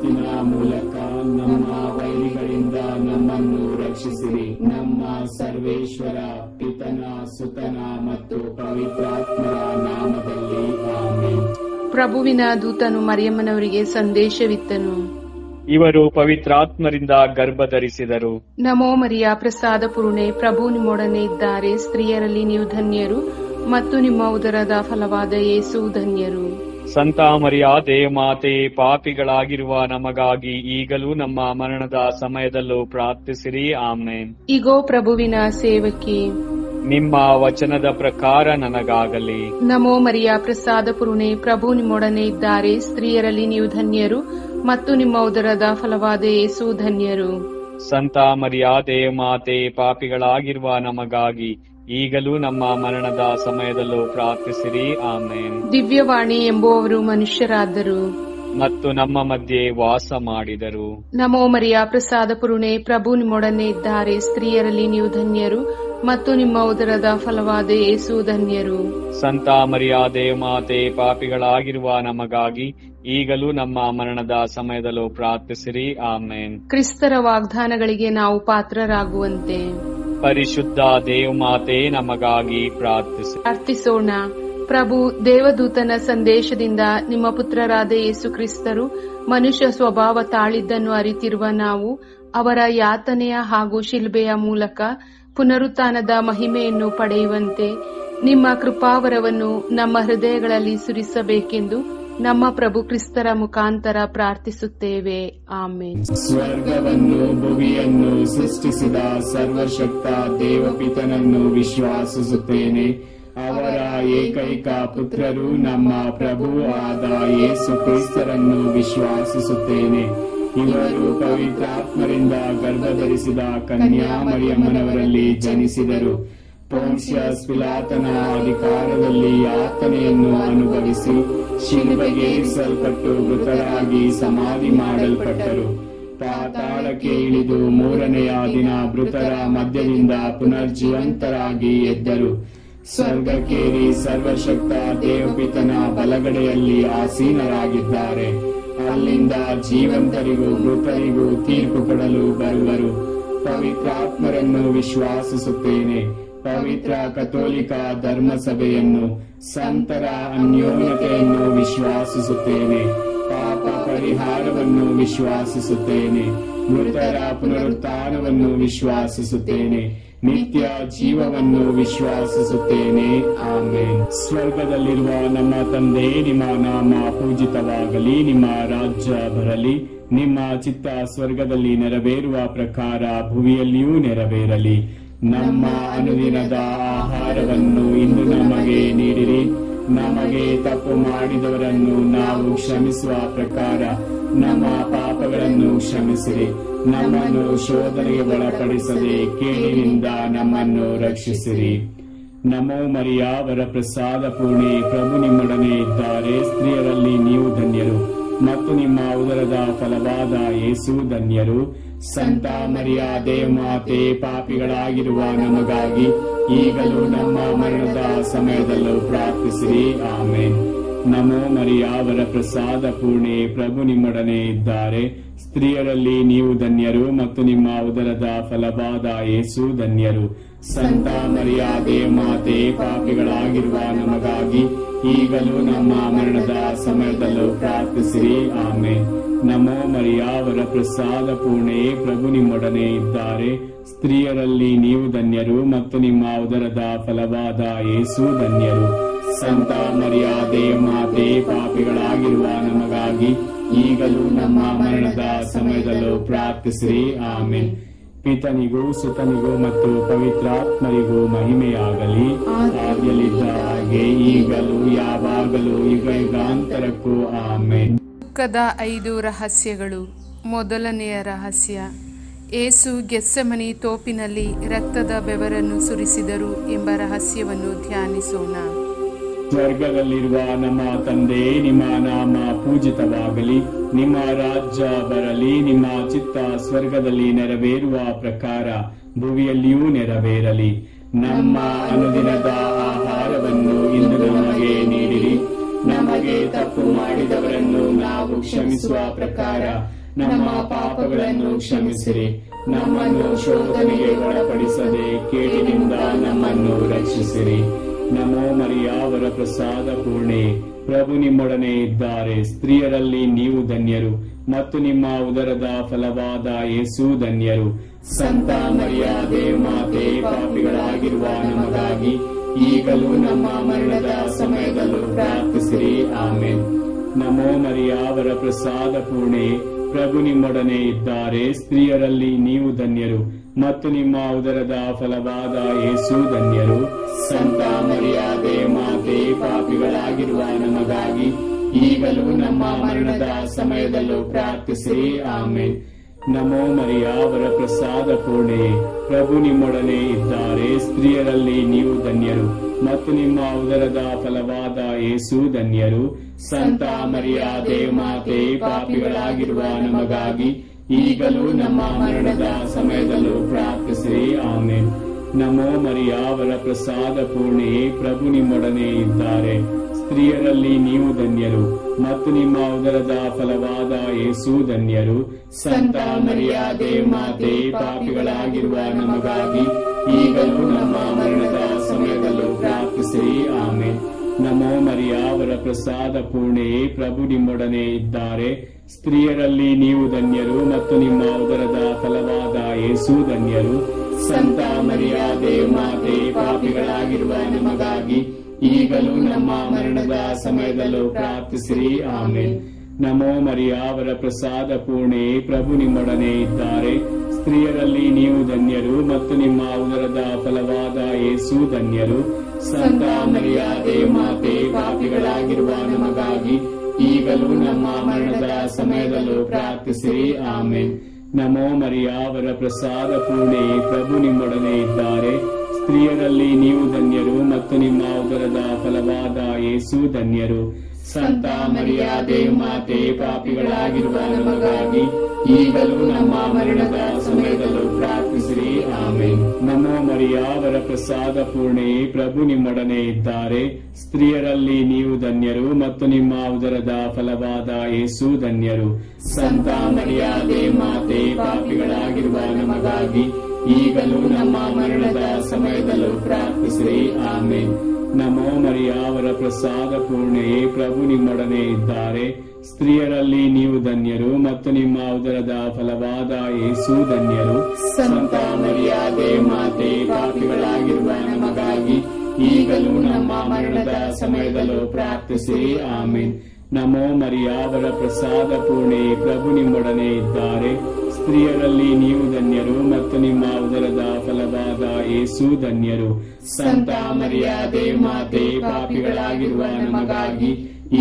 ಮಾತಿನ ಮೂಲಕ ನಮ್ಮ ವೈರಿಗಳಿಂದ ನಮ್ಮನ್ನು ರಕ್ಷಿಸಿರಿ. ನಮ್ಮ ಸರ್ವೇಶ್ವರ ಪಿತನ ಸುತನ ಮತ್ತು ಪವಿತ್ರಾತ್ಮರ ನಾಮದಲ್ಲಿ ಆಮೆನ್. ಪ್ರಭುವಿನ ದೂತನು ಮರಿಯಮ್ಮನವರಿಗೆ ಸಂದೇಶವಿತ್ತನು. ಇವರು ಪವಿತ್ರಾತ್ಮರಿಂದ ಗರ್ಭ ಧರಿಸಿದರು. ನಮೋ ಮರಿಯ, ಪ್ರಸಾದ ಪೂರ್ಣೆ, ಪ್ರಭು ನಿಮ್ಮೊಡನೆ ಇದ್ದಾರೆ. ಸ್ತ್ರೀಯರಲ್ಲಿ ನೀವು ಧನ್ಯರು ಮತ್ತು ನಿಮ್ಮ ಉದರದ ಫಲವಾದ ಯೇಸು ಧನ್ಯರು. ಸಂತ ಮರಿಯ ದೇವಮಾತೆ, ಪಾಪಿಗಳಾಗಿರುವ ನಮಗಾಗಿ ಈಗಲೂ ನಮ್ಮ ಮರಣದ ಸಮಯದಲ್ಲೂ ಪ್ರಾರ್ಥಿಸಿರಿ. ಆಮೆನ್. ಇಗೋ ಪ್ರಭುವಿನ ಸೇವಕಿ, ನಿಮ್ಮ ವಚನದ ಪ್ರಕಾರ ನನಗಾಗಲಿ. ನಮೋ ಮರಿಯ, ಪ್ರಸಾದ ಪೂರ್ಣೆ, ಪ್ರಭು ನಿಮ್ಮೊಡನೆ ಇದ್ದಾರೆ. ಸ್ತ್ರೀಯರಲ್ಲಿ ನೀವು ಧನ್ಯರು ಮತ್ತು ನಿಮ್ಮ ಉದರದ ಫಲವಾದ ಯೇಸು ಧನ್ಯರು. ಸಂತ ಮರಿಯ ದೇವಮಾತೆ, ಪಾಪಿಗಳಾಗಿರುವ ನಮಗಾಗಿ ಈಗಲೂ ನಮ್ಮ ಮರಣದ ಸಮಯದಲ್ಲೂ ಪ್ರಾರ್ಥಿಸಿರಿ. ಆಮೇನ್. ದಿವ್ಯವಾಣಿ ಎಂಬುವವರು ಮನುಷ್ಯರಾದರು ಮತ್ತು ನಮ್ಮ ಮಧ್ಯೆ ವಾಸ ಮಾಡಿದರು. ನಮೋ ಮರಿಯ, ಪ್ರಸಾದ ಪೂರ್ಣೆ, ಪ್ರಭು ನಿಮ್ಮೊಡನೆ ಇದ್ದಾರೆ. ಸ್ತ್ರೀಯರಲ್ಲಿ ನೀವು ಧನ್ಯರು ಮತ್ತು ನಿಮ್ಮ ಉದರದ ಫಲವಾದ ಯೇಸು ಧನ್ಯರು. ಸಂತ ಮರಿಯ ದೇವಮಾತೆ, ಪಾಪಿಗಳಾಗಿರುವ ನಮಗಾಗಿ ಈಗಲೂ ನಮ್ಮ ಮರಣದ ಸಮಯದಲ್ಲೂ ಪ್ರಾರ್ಥಿಸಿರಿ. ಆಮೇನ್. ಕ್ರಿಸ್ತರ ವಾಗ್ದಾನಗಳಿಗೆ ನಾವು ಪಾತ್ರರಾಗುವಂತೆ ಪರಿಶುದ್ಧ ದೇವಮಾತೆ ನಮಗಾಗಿ ಪ್ರಾರ್ಥಿಸೋಣ. ಪ್ರಭು ದೇವದೂತನ ಸಂದೇಶದಿಂದ ನಿಮ್ಮ ಪುತ್ರರಾದ ಯೇಸು ಕ್ರಿಸ್ತರು ಮನುಷ್ಯ ಸ್ವಭಾವ ತಾಳಿದ್ದನ್ನು ಅರಿತಿರುವ ನಾವು ಅವರ ಯಾತನೆಯ ಹಾಗೂ ಶಿಲ್ಬೆಯ ಮೂಲಕ ಪುನರುತ್ಥಾನದ ಮಹಿಮೆಯನ್ನು ಪಡೆಯುವಂತೆ ನಿಮ್ಮ ಕೃಪಾವರವನ್ನು ನಮ್ಮ ಹೃದಯಗಳಲ್ಲಿ ಸುರಿಸಬೇಕೆಂದು ನಮ್ಮ ಪ್ರಭು ಕ್ರಿಸ್ತರ ಮುಖಾಂತರ ಪ್ರಾರ್ಥಿಸುತ್ತೇವೆ. ಆಮೆನ್. ಸ್ವರ್ಗವನ್ನು ಭುವಿಯನ್ನು ಸೃಷ್ಟಿಸಿದ ಸರ್ವಶಕ್ತ ದೇವಪಿತನನ್ನು ವಿಶ್ವಾಸಿಸುತ್ತೇನೆ. ಅವರ ಏಕೈಕ ಪುತ್ರರು ನಮ್ಮ ಪ್ರಭು ಆದ ಯೇಸು ಕ್ರಿಸ್ತರನ್ನು ವಿಶ್ವಾಸಿಸುತ್ತೇನೆ. ಇವರು ಪವಿತ್ರಾತ್ಮರಿಂದ ಗರ್ಭಧರಿಸಿದ ಕನ್ಯಾ ಮರಿಯಮ್ಮನವರಲ್ಲಿ ಜನಿಸಿದರು. ಪೊನ್ಸಿಯಸ್ ಪಿಲಾತನ ಅಧಿಕಾರದಲ್ಲಿ ಯಾತನೆಯನ್ನು ಅನುಭವಿಸಿ ಶಿಲುಬೆಗೇರಿಸಲ್ಪಟ್ಟು ಮೃತರಾಗಿ ಸಮಾಧಿ ಮಾಡಲ್ಪಟ್ಟರು. ಪಾತಾಳಕ್ಕೆ ಇಳಿದು ಮೂರನೆಯ ದಿನ ಮೃತರ ಮಧ್ಯದಿಂದ ಪುನರ್ಜೀವಂತರಾಗಿ ಎದ್ದರು. ಸ್ವರ್ಗಕ್ಕೇರಿ ಸರ್ವಶಕ್ತ ದೇವಪಿತನ ಬಲಗಡೆಯಲ್ಲಿ ಆಸೀನರಾಗಿದ್ದಾರೆ. ಅಲ್ಲಿಂದ ಜೀವಂತರಿಗೂ ಮೃತರಿಗೂ ತೀರ್ಪು ಕೊಡಲು ಬರುವರು. ಪವಿತ್ರಾತ್ಮರನ್ನು ವಿಶ್ವಾಸಿಸುತ್ತೇನೆ. ಪವಿತ್ರ ಕಥೋಲಿಕ ಧರ್ಮಸಭೆಯನ್ನು, ಸಂತರ ಅನ್ಯೋನ್ಯತೆಯನ್ನು ವಿಶ್ವಾಸಿಸುತ್ತೇನೆ. ಪಾಪ ಪರಿಹಾರವನ್ನು ವಿಶ್ವಾಸಿಸುತ್ತೇನೆ. ಮೃತರ ಪುನರುತ್ಥಾನವನ್ನು ವಿಶ್ವಾಸಿಸುತ್ತೇನೆ. ನಿತ್ಯ ಜೀವವನ್ನು ವಿಶ್ವಾಸಿಸುತ್ತೇನೆ. ಆಮೆನ್. ಸ್ವರ್ಗದಲ್ಲಿರುವ ನಮ್ಮ ತಂದೆ, ನಿಮ್ಮ ನಾಮ ಪೂಜಿತವಾಗಲಿ. ನಿಮ್ಮ ರಾಜ್ಯ ಬರಲಿ. ನಿಮ್ಮ ಚಿತ್ತ ಸ್ವರ್ಗದಲ್ಲಿ ನೆರವೇರುವ ಪ್ರಕಾರ ಭುವಿಯಲ್ಲಿಯೂ ನೆರವೇರಲಿ. ನಮ್ಮ ಅನುದಿನದ ಆಹಾರವನ್ನು ಇಂದು ನಮಗೆ ನೀಡಿರಿ. ನಮಗೆ ತಪ್ಪು ಮಾಡಿದವರನ್ನು ನಾವು ಕ್ಷಮಿಸುವ ಪ್ರಕಾರ ನಮ್ಮ ಪಾಪಗಳನ್ನು ಕ್ಷಮಿಸಿರಿ. ನಮ್ಮನ್ನು ಶೋಧನೆಗೆ ಒಳಪಡಿಸದೆ ಕೇಡಿನಿಂದ ನಮ್ಮನ್ನು ರಕ್ಷಿಸಿರಿ. ನಮೋ ಮರಿಯ, ವರ ಪ್ರಸಾದ ಪೂರ್ಣೆ, ಪ್ರಭು ನಿಮ್ಮೊಡನೆ ಇದ್ದಾರೆ. ಸ್ತ್ರೀಯರಲ್ಲಿ ನೀವು ಧನ್ಯರು ಮತ್ತು ನಿಮ್ಮ ಉದರದ ಫಲವಾದ ಯೇಸು ಧನ್ಯರು. ಸಂತ ಮರಿಯ ದೇವಮಾತೆ, ಪಾಪಿಗಳಾಗಿರುವ ನಮಗಾಗಿ ಈಗಲೂ ನಮ್ಮ ಮರಣದ ಸಮಯದಲ್ಲೂ ಪ್ರಾರ್ಥಿಸಿರಿ. ಆಮೇನ್. ನಮೋ ಮರಿಯ, ವರ ಪ್ರಸಾದ ಪೂರ್ಣೆ, ಪ್ರಭು ನಿಮ್ಮೊಡನೆ ಇದ್ದಾರೆ. ಸ್ತ್ರೀಯರಲ್ಲಿ ನೀವು ಧನ್ಯರು ಮತ್ತು ನಿಮ್ಮ ಉದರದ ಫಲವಾದ ಯೇಸು ಧನ್ಯರು. ಸಂತ ಮರಿಯ ದೇವಮಾತೆ, ಪಾಪಿಗಳಾಗಿರುವ ನಮಗಾಗಿ ಈಗಲೂ ನಮ್ಮ ಮರಣದ ಸಮಯದಲ್ಲೂ ಪ್ರಾರ್ಥಿಸಿರಿ. ಆಮೇನ್. ನಮೋ ಮರಿಯ, ವರ ಪ್ರಸಾದ ಪೂರ್ಣೆ, ಪ್ರಭು ನಿಮ್ಮೊಡನೆ ಇದ್ದಾರೆ. ಸ್ತ್ರೀಯರಲ್ಲಿ ನೀವು ಧನ್ಯರು ಮತ್ತು ನಿಮ್ಮ ಉದರದ ಫಲವಾದ ಯೇಸು ಧನ್ಯರು. ಸಂತ ಮರಿಯ ದೇವಮಾತೆ, ಪಾಪಿಗಳಾಗಿರುವ ನಮಗಾಗಿ ಈಗಲೂ ನಮ್ಮ ಮರಣದ ಸಮಯದಲ್ಲೂ ಪ್ರಾರ್ಥಿಸಿರಿ. ಆಮೆನ್. ಪಿತನಿಗೂ ಸುತನಿಗೂ ಮತ್ತು ಪವಿತ್ರಾತ್ಮರಿಗೂ ಮಹಿಮೆಯಾಗಲಿ. ಆದಿಯಲ್ಲಿದ್ದ ಹಾಗೆ ಈಗಲೂ ಯಾವಾಗಲೂ ಯುಗ ಯುಗಾಂತರಕ್ಕೂ ಆಮೆನ್. ದುಃಖದ 5 ರಹಸ್ಯಗಳು. ಮೊದಲನೆಯ ರಹಸ್ಯ, ಯೇಸು ಗೆತ್ಸೆಮನಿ ತೋಪಿನಲ್ಲಿ ರಕ್ತದ ಬೆವರನ್ನು ಸುರಿಸಿದರು ಎಂಬ ರಹಸ್ಯವನ್ನು ಧ್ಯಾನಿಸೋಣ. ಸ್ವರ್ಗದಲ್ಲಿರುವ ನಮ್ಮ ತಂದೆ, ನಿಮ್ಮ ನಾಮ ಪೂಜಿತವಾಗಲಿ. ನಿಮ್ಮ ರಾಜ್ಯ ಬರಲಿ. ನಿಮ್ಮ ಚಿತ್ತ ಸ್ವರ್ಗದಲ್ಲಿ ನೆರವೇರುವ ಪ್ರಕಾರ ಭುವಿಯಲ್ಲಿಯೂ ನೆರವೇರಲಿ. ನಮ್ಮ ಅನುದಿನದ ಆಹಾರವನ್ನು ಇಂದು ನಮಗೆ ನೀಡಿರಿ. ನಮಗೆ ತಪ್ಪು ಮಾಡಿದವರನ್ನು ನಾವು ನಾವು ಕ್ಷಮಿಸುವ ಪ್ರಕಾರ ನಮ್ಮ ಪಾಪಗಳನ್ನು ಕ್ಷಮಿಸಿರಿ. ನಮ್ಮನ್ನು ಶೋಧನೆಗೆ ಒಳಪಡಿಸದೆ ಕೇಡಿನಿಂದ ನಮ್ಮನ್ನು ರಕ್ಷಿಸಿರಿ. ನಮೋ ಮರಿಯಾವರ ಪ್ರಸಾದ ಪೂರ್ಣೆ, ಪ್ರಭು ನಿಮ್ಮೊಡನೆ ಇದ್ದಾರೆ. ಸ್ತ್ರೀಯರಲ್ಲಿ ನೀವು ಧನ್ಯರು ಮತ್ತು ನಿಮ್ಮ ಉದರದ ಫಲವಾದ ಯೇಸು ಧನ್ಯರು. ಸಂತ ಮರಿಯಾದೆ ಮಾತೆ, ಪಾಪಿಗಳಾಗಿರುವ ನಮಗಾಗಿ ಈಗಲೂ ನಮ್ಮ ಮರಣದ ಸಮಯದಲ್ಲೂ ಪ್ರಾರ್ಥಿಸಿರಿ. ಆಮೆನ್. ನಮೋ ಮರಿಯಾವರ ಪ್ರಸಾದ ಪೂರ್ಣೆ, ಪ್ರಭು ನಿಮ್ಮೊಡನೆ ಇದ್ದಾರೆ. ಸ್ತ್ರೀಯರಲ್ಲಿ ನೀವು ಧನ್ಯರು ಮತ್ತು ನಿಮ್ಮ ಉದರದ ಫಲವಾದ ಯೇಸು ಧನ್ಯರು. ಸಂತ ಮರಿಯಾದೆ ಮಾತೆ, ಪಾಪಿಗಳಾಗಿರುವ ನಮಗಾಗಿ ಈಗಲೂ ನಮ್ಮ ಮರಣದ ಸಮಯದಲ್ಲೂ ಪ್ರಾರ್ಥಿಸಿರಿ. ಆಮೆನ್. ನಮೋ ಮರಿಯಾವರ ಪ್ರಸಾದ ಪೂರ್ಣೆ, ಪ್ರಭು ನಿಮ್ಮೊಡನೆ ಇದ್ದಾರೆ. ಸ್ತ್ರೀಯರಲ್ಲಿ ನೀವು ಧನ್ಯರು ಮತ್ತು ನಿಮ್ಮ ಉದರದ ಫಲವಾದ ಯೇಸು ಧನ್ಯರು. ಸಂತ ಮರಿಯಾದೆ ಮಾತೆ, ಪಾಪಿಗಳಾಗಿರುವ ನಮಗಾಗಿ ಈಗಲೂ ನಮ್ಮ ಮರಣದ ಸಮಯದಲ್ಲೂ ಪ್ರಾರ್ಥಿಸಿರಿ. ಆಮೆನ್. ನಮೋ ಮರಿಯಾವರ ಪ್ರಸಾದ ಪೂರ್ಣೆ, ಪ್ರಭು ನಿಮ್ಮೊಡನೆ ಇದ್ದಾರೆ. ಸ್ತ್ರೀಯರಲ್ಲಿ ನೀವು ಧನ್ಯರು ಮತ್ತು ನಿಮ್ಮ ಉದರದ ಫಲವಾದ ಯೇಸು ಧನ್ಯರು. ಸಂತ ಮರಿಯಾದೆ ಮಾತೆ, ಪಾಪಿಗಳಾಗಿರುವ ನಮಗಾಗಿ ಈಗಲೂ ನಮ್ಮ ಮರಣದ ಸಮಯದಲ್ಲೂ ಪ್ರಾರ್ಥಿಸಿರಿ. ಆಮೆನ್. ನಮೋ ಮರಿಯಾವರ ಪ್ರಸಾದ ಪೂರ್ಣೆ, ಪ್ರಭು ನಿಮ್ಮೊಡನೆ ಇದ್ದಾರೆ. ಸ್ತ್ರೀಯರಲ್ಲಿ ನೀವು ಧನ್ಯರು ಮತ್ತು ನಿಮ್ಮ ಉದರದ ಫಲವಾದ ಯೇಸು ಧನ್ಯರು. ಸಂತ ಮರಿಯಾದೆ ಮಾತೆ, ಪಾಪಿಗಳಾಗಿರುವ ನಮಗಾಗಿ ಈಗಲೂ ನಮ್ಮ ಮರಣದ ಸಮಯದಲ್ಲೂ ಪ್ರಾರ್ಥಿಸಿರಿ. ಆಮೆನ್. ನಮೋ ಮರಿಯಾವರ ಪ್ರಸಾದ ಪೂರ್ಣೆ, ಪ್ರಭು ನಿಮ್ಮೊಡನೆ ಇದ್ದಾರೆ. ಸ್ತ್ರೀಯರಲ್ಲಿ ನೀವು ಧನ್ಯರು ಮತ್ತು ನಿಮ್ಮ ಉದರದ ಫಲವಾದ ಯೇಸು ಧನ್ಯರು. ಸಂತ ಮರಿಯಾದೆ ಮಾತೆ, ಪಾಪಿಗಳಾಗಿರುವ ನಮಗಾಗಿ ಈಗಲೂ ನಮ್ಮ ಮರಣದ ಸಮಯದಲ್ಲೂ ಪ್ರಾರ್ಥಿಸಿರಿ. ಆಮೆನ್. ನಮೋ ಮರಿಯಾವರ ಪ್ರಸಾದ ಪೂರ್ಣೆ, ಪ್ರಭು ನಿಮ್ಮೊಡನೆ ಇದ್ದಾರೆ. ಸ್ತ್ರೀಯರಲ್ಲಿ ನೀವು ಧನ್ಯರು ಮತ್ತು ನಿಮ್ಮ ಉದರದ ಫಲವಾದ ಯೇಸು ಧನ್ಯರು. ಸಂತ ಮರಿಯಾದೆ ಮಾತೆ, ಪಾಪಿಗಳಾಗಿರುವ ನಮಗಾಗಿ ಈಗಲೂ ನಮ್ಮ ಮರಣದ ಸಮಯದಲ್ಲೂ ಪ್ರಾರ್ಥಿಸಿರಿ. ಆಮೆನ್. ನಮೋ ಮರಿಯಾವರ ಪ್ರಸಾದ ಪೂರ್ಣೆ, ಪ್ರಭು ನಿಮ್ಮೊಡನೆ ಇದ್ದಾರೆ. ಸ್ತ್ರೀಯರಲ್ಲಿ ನೀವು ಧನ್ಯರು ಮತ್ತು ನಿಮ್ಮ ಉದರದ ಫಲವಾದ ಯೇಸು ಧನ್ಯರು. ಸಂತ ಮರಿಯಾದೆ ಮಾತೆ, ಪಾಪಿಗಳಾಗಿರುವ ನಮಗಾಗಿ ಈಗಲೂ ನಮ್ಮ ಮರಣದ ಸಮಯದಲ್ಲೂ ಪ್ರಾರ್ಥಿಸಿರಿ. ಆಮೆನ್. ನಮೋ ಮರಿಯಾವರ ಪ್ರಸಾದ ಪೂರ್ಣೆ, ಪ್ರಭು ನಿಮ್ಮೊಡನೆ ಇದ್ದಾರೆ. ಸ್ತ್ರೀಯರಲ್ಲಿ ನೀವು ಧನ್ಯರು ಮತ್ತು ನಿಮ್ಮ ಉದರದ ಫಲವಾದ ಯೇಸು ಧನ್ಯರು. ಸಂತ ಮರಿಯಾದೆ ಮಾತೆ, ಪಾಪಿಗಳಾಗಿರುವ ನಮಗಾಗಿ ಈಗಲೂ ನಮ್ಮ ಮರಣದ ಸಮಯದಲ್ಲೂ ಪ್ರಾರ್ಥಿಸಿರಿ. ಆಮೆನ್. ನಮೋ ಮರಿಯಾವರ ಪ್ರಸಾದ ಪೂರ್ಣೆ, ಪ್ರಭು ನಿಮ್ಮೊಡನೆ ಇದ್ದಾರೆ. ಸ್ತ್ರೀಯರಲ್ಲಿ ನೀವು ಧನ್ಯರು ಮತ್ತು ನಿಮ್ಮ ಉದರದ ಫಲವಾದ ಯೇಸು ಧನ್ಯರು. ಸಂತ ಮರಿಯಾದೆ ಮಾತೆ, ಪಾಪಿಗಳಾಗಿರುವ ನಮಗಾಗಿ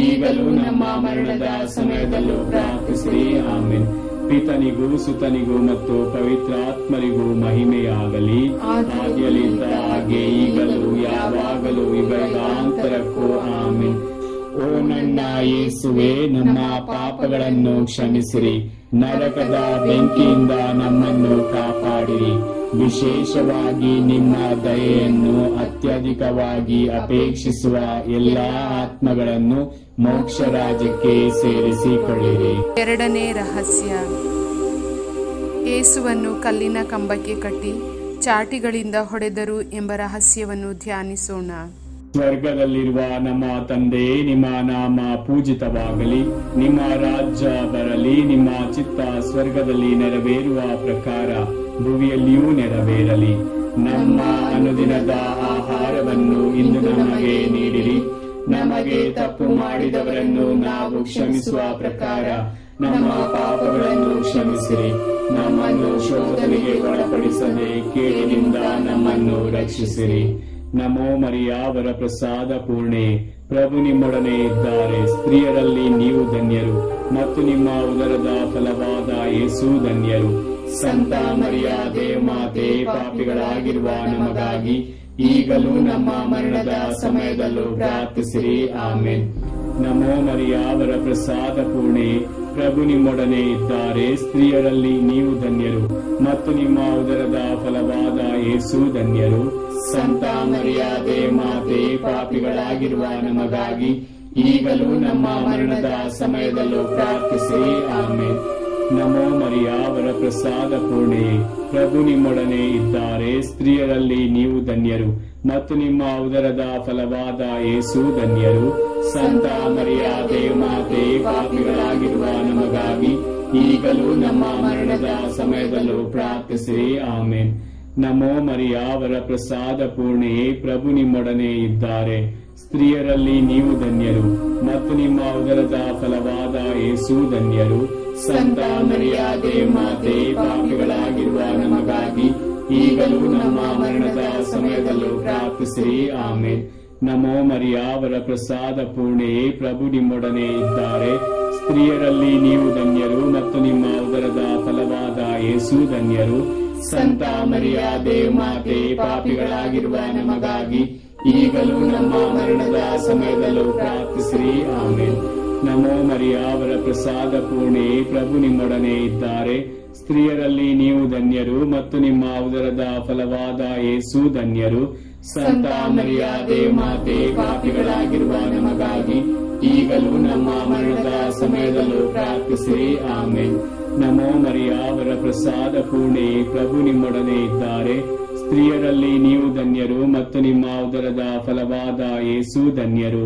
ಈಗಲೂ ನಮ್ಮ ಮರಣದ ಸಮಯದಲ್ಲೂ ಪ್ರಾರ್ಥಿಸಿರಿ. ಆಮೆನ್. ಪಿತನಿಗೂ ಸುತನಿಗೂ ಮತ್ತು ಪವಿತ್ರಾತ್ಮರಿಗೂ ಮಹಿಮೆಯಾಗಲಿ, ಆದಿಯಲ್ಲಿದ್ದ ಹಾಗೆ ಈಗಲೂ ಯಾವಾಗಲೂ ಯುಗಾಂತರಕ್ಕೂ. ಆಮೆನ್. ಓ ನನ್ನ ಯೇಸುವೆ, ನಮ್ಮ ಪಾಪಗಳನ್ನು ಕ್ಷಮಿಸಿರಿ, ನರಕದ ಬೆಂಕಿಯಿಂದ ನಮ್ಮನ್ನು ಕಾಪಾಡಿರಿ. ವಿಶೇಷವಾಗಿ ನಿಮ್ಮ ದಯೆಯನ್ನು ಅತ್ಯಧಿಕವಾಗಿ ಅಪೇಕ್ಷಿಸುವ ಎಲ್ಲಾ ಆತ್ಮಗಳನ್ನು ಮೋಕ್ಷ ರಾಜ್ಯಕ್ಕೆ ಸೇರಿಸಿಕೊಳ್ಳಿರಿ. ಎರಡನೇ ರಹಸ್ಯ, ಯೇಸುವನ್ನು ಕಲ್ಲಿನ ಕಂಬಕ್ಕೆ ಕಟ್ಟಿ ಚಾಟಿಗಳಿಂದ ಹೊಡೆದರು ಎಂಬ ರಹಸ್ಯವನ್ನು ಧ್ಯಾನಿಸೋಣ. ಸ್ವರ್ಗದಲ್ಲಿರುವ ನಮ್ಮ ತಂದೆ, ನಿಮ್ಮ ನಾಮ ಪೂಜಿತವಾಗಲಿ, ನಿಮ್ಮ ರಾಜ್ಯ ಬರಲಿ, ನಿಮ್ಮ ಚಿತ್ತ ಸ್ವರ್ಗದಲ್ಲಿ ನೆರವೇರುವ ಪ್ರಕಾರ ಭೂಮಿಯಲ್ಲಿಯೂ ನೆರವೇರಲಿ. ನಮ್ಮ ಅನುದಿನದ ಆಹಾರವನ್ನು ಇಂದು ನಮಗೆ ನೀಡಿರಿ. ನಮಗೆ ತಪ್ಪು ಮಾಡಿದವರನ್ನು ನಾವು ಕ್ಷಮಿಸುವ ಪ್ರಕಾರ ನಮ್ಮ ಪಾಪಗಳನ್ನು ಕ್ಷಮಿಸಿರಿ. ನಮ್ಮನ್ನು ಶೋಧನೆಗೆ ಒಳಪಡಿಸದೆ ಕೇಡಿನಿಂದ ನಮ್ಮನ್ನು ರಕ್ಷಿಸಿರಿ. ನಮೋ ಮರಿಯಾವರ ಪ್ರಸಾದ ಪೂರ್ಣೆ, ಪ್ರಭು ನಿಮ್ಮೊಡನೆ ಇದ್ದಾರೆ. ಸ್ತ್ರೀಯರಲ್ಲಿ ನೀವು ಧನ್ಯರು ಮತ್ತು ನಿಮ್ಮ ಉದರದ ಫಲವಾದ ಯೇಸು ಧನ್ಯರು. ಸಂತ ಮರಿಯಾದೆ ಮಾತೆ, ಪಾಪಿಗಳಾಗಿರುವ ನಮಗಾಗಿ ಈಗಲೂ ನಮ್ಮ ಮರಣದ ಸಮಯದಲ್ಲೂ ಪ್ರಾರ್ಥಿಸಿರಿ. ಆಮೆನ್. ನಮೋ ಮರಿಯಾವರ ಪ್ರಸಾದ ಪೂರ್ಣೆ, ಪ್ರಭು ನಿಮ್ಮೊಡನೆ ಇದ್ದಾರೆ. ಸ್ತ್ರೀಯರಲ್ಲಿ ನೀವು ಧನ್ಯರು ಮತ್ತು ನಿಮ್ಮ ಉದರದ ಫಲವಾದ ಯೇಸು ಧನ್ಯರು. ಸಂತ ಮರಿಯಾದೆ ಮಾತೆ, ಪಾಪಿಗಳಾಗಿರುವ ನಮಗಾಗಿ ಈಗಲೂ ನಮ್ಮ ಮರಣದ ಸಮಯದಲ್ಲೂ ಪ್ರಾರ್ಥಿಸಿರಿ. ಆಮೇನ್. ನಮೋ ಮರಿಯ ವರ ಪ್ರಸಾದ ಪೂರ್ಣೆ, ಪ್ರಭು ನಿಮ್ಮೊಡನೆ ಇದ್ದಾರೆ. ಸ್ತ್ರೀಯರಲ್ಲಿ ನೀವು ಧನ್ಯರು ಮತ್ತು ನಿಮ್ಮ ಉದರದ ಫಲವಾದ ಯೇಸು ಧನ್ಯರು. ಸಂತ ಮರಿಯ ದೇವಮಾತೆ, ಪಾಪಿಗಳಾಗಿರುವ ನಮಗಾಗಿ ಈಗಲೂ ನಮ್ಮ ಮರಣದ ಸಮಯದಲ್ಲೂ ಪ್ರಾರ್ಥಿಸಿರಿ. ಆಮೇನ್. ನಮೋ ಮರಿಯ ವರ ಪ್ರಸಾದ ಪೂರ್ಣೆ, ಪ್ರಭು ನಿಮ್ಮೊಡನೆ ಇದ್ದಾರೆ. ಸ್ತ್ರೀಯರಲ್ಲಿ ನೀವು ಧನ್ಯರು ಮತ್ತು ನಿಮ್ಮ ಉದರದ ಫಲವಾದ ಯೇಸು ಧನ್ಯರು. ಸಂತ ಮರಿಯ ದೇವಮಾತೆ, ಪಾಪಿಗಳಾಗಿರುವ ನಮಗಾಗಿ ಈಗಲೂ ನಮ್ಮ ಮರಣದ ಸಮಯದಲ್ಲೂ ಪ್ರಾರ್ಥಿಸಿರಿ. ಆಮೇನ್. ನಮೋ ಮರಿಯ ವರ ಪ್ರಸಾದ ಪೂರ್ಣೆ, ಪ್ರಭು ನಿಮ್ಮೊಡನೆ ಇದ್ದಾರೆ. ಸ್ತ್ರೀಯರಲ್ಲಿ ನೀವು ಧನ್ಯರು ಮತ್ತು ನಿಮ್ಮ ಉದರದ ಫಲವಾದ ಯೇಸು ಧನ್ಯರು. ಸಂತ ಮರಿಯ ದೇವಮಾತೆ, ಪಾಪಿಗಳಾಗಿರುವ ನಮಗಾಗಿ ಈಗಲೂ ನಮ್ಮ ಮರಣದ ಸಮಯದಲ್ಲೂ ಪ್ರಾರ್ಥಿಸಿರಿ. ಆಮೇನ್. ನಮೋ ಮರಿಯ ವರ ಪ್ರಸಾದ ಪೂರ್ಣೆ, ಪ್ರಭು ನಿಮ್ಮೊಡನೆ ಇದ್ದಾರೆ. ಸ್ತ್ರೀಯರಲ್ಲಿ ನೀವು ಧನ್ಯರು ಮತ್ತು ನಿಮ್ಮ ಉದರದ ಫಲವಾದ ಯೇಸು ಧನ್ಯರು. ಸಂತ ಮರಿಯ ದೇವಮಾತೆ, ಪಾಪಿಗಳಾಗಿರುವ ನಮಗಾಗಿ ಈಗಲೂ ನಮ್ಮ ಮರಣದ ಸಮಯದಲ್ಲೂ ಪ್ರಾರ್ಥಿಸಿರಿ. ಆಮೇನ್. ನಮೋ ಮರಿಯ ವರ ಪ್ರಸಾದ ಪೂರ್ಣೆ, ಪ್ರಭು ನಿಮ್ಮೊಡನೆ ಇದ್ದಾರೆ. ಸ್ತ್ರೀಯರಲ್ಲಿ ನೀವು ಧನ್ಯರು ಮತ್ತು ನಿಮ್ಮ ಉದರದ ಫಲವಾದ ಯೇಸು ಧನ್ಯರು.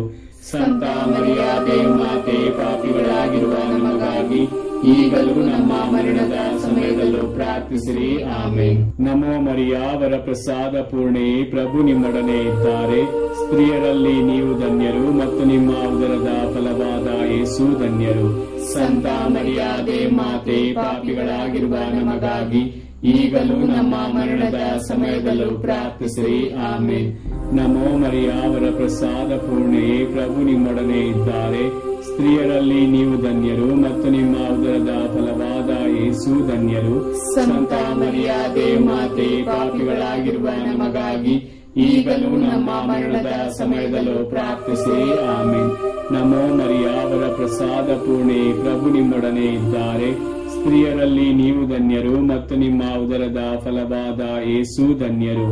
ಸಂತ ಮರಿಯ ದೇವಮಾತೆ, ಪಾಪಿಗಳಾಗಿರುವ ನಮಗಾಗಿ ಈಗಲೂ ನಮ್ಮ ಮರಣದ ಸಮಯದಲ್ಲೂ ಪ್ರಾರ್ಥಿಸಿರಿ. ಆಮೇನ್. ನಮೋ ಮರಿಯ ವರ ಪ್ರಸಾದ ಪೂರ್ಣೆ, ಪ್ರಭು ನಿಮ್ಮೊಡನೆ ಇದ್ದಾರೆ. ಸ್ತ್ರೀಯರಲ್ಲಿ ನೀವು ಧನ್ಯರು ಮತ್ತು ನಿಮ್ಮ ಉದರದ ಫಲವಾದ ಯೇಸು ಧನ್ಯರು. ಸಂತ ಮರಿಯ ದೇವಮಾತೆ, ಪಾಪಿಗಳಾಗಿರುವ ನಮಗಾಗಿ ಈಗಲೂ ನಮ್ಮ ಮರಣದ ಸಮಯದಲ್ಲೂ ಪ್ರಾರ್ಥಿಸಿರಿ. ಆಮೇನ್. ನಮೋ ಮರಿಯ ವರ ಪ್ರಸಾದ ಪೂರ್ಣೆ, ಪ್ರಭು ನಿಮ್ಮೊಡನೆ ಇದ್ದಾರೆ. ಸ್ತ್ರೀಯರಲ್ಲಿ ನೀವು ಧನ್ಯರು ಮತ್ತು ನಿಮ್ಮ ಉದರದ ಫಲವಾದ ಯೇಸು ಧನ್ಯರು. ಸಂತ ಮರಿಯ ದೇವಮಾತೆ, ಪಾಪಿಗಳಾಗಿರುವ ನಮಗಾಗಿ ಈಗಲೂ ನಮ್ಮ ಮರಣದ ಸಮಯದಲ್ಲೂ ಪ್ರಾರ್ಥಿಸಿರಿ. ಆಮೇನ್. ನಮೋ ಮರಿಯ ವರ ಪ್ರಸಾದ ಪೂರ್ಣೆ, ಪ್ರಭು ನಿಮ್ಮೊಡನೆ ಇದ್ದಾರೆ. ಸ್ತ್ರೀಯರಲ್ಲಿ ನೀವು ಧನ್ಯರು ಮತ್ತು ನಿಮ್ಮ ಉದರದ ಫಲವಾದ ಯೇಸು ಧನ್ಯರು.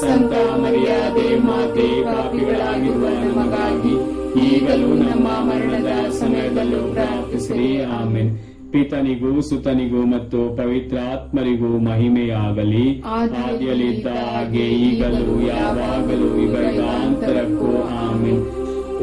ಸಂತ ಮರಿಯ ದೇವಮಾತೆ, ಪಾಪಿಗಳಾಗಿರುವ ನಮಗಾಗಿ ಈಗಲೂ ನಮ್ಮ ಮರಣದ ಸಮಯದಲ್ಲೂ ಪ್ರಾರ್ಥಿಸಿರಿ. ಆಮೇನ್. ಪಿತನಿಗೂ ಸುತನಿಗೂ ಮತ್ತು ಪವಿತ್ರಾತ್ಮರಿಗೂ ಮಹಿಮೆಯಾಗಲಿ, ಆದಿಯಲ್ಲಿದ್ದ ಹಾಗೆ ಈಗಲೂ ಯಾವಾಗಲೂ ಯುಗಾಂತರಕ್ಕೂ. ಆಮೇನ್.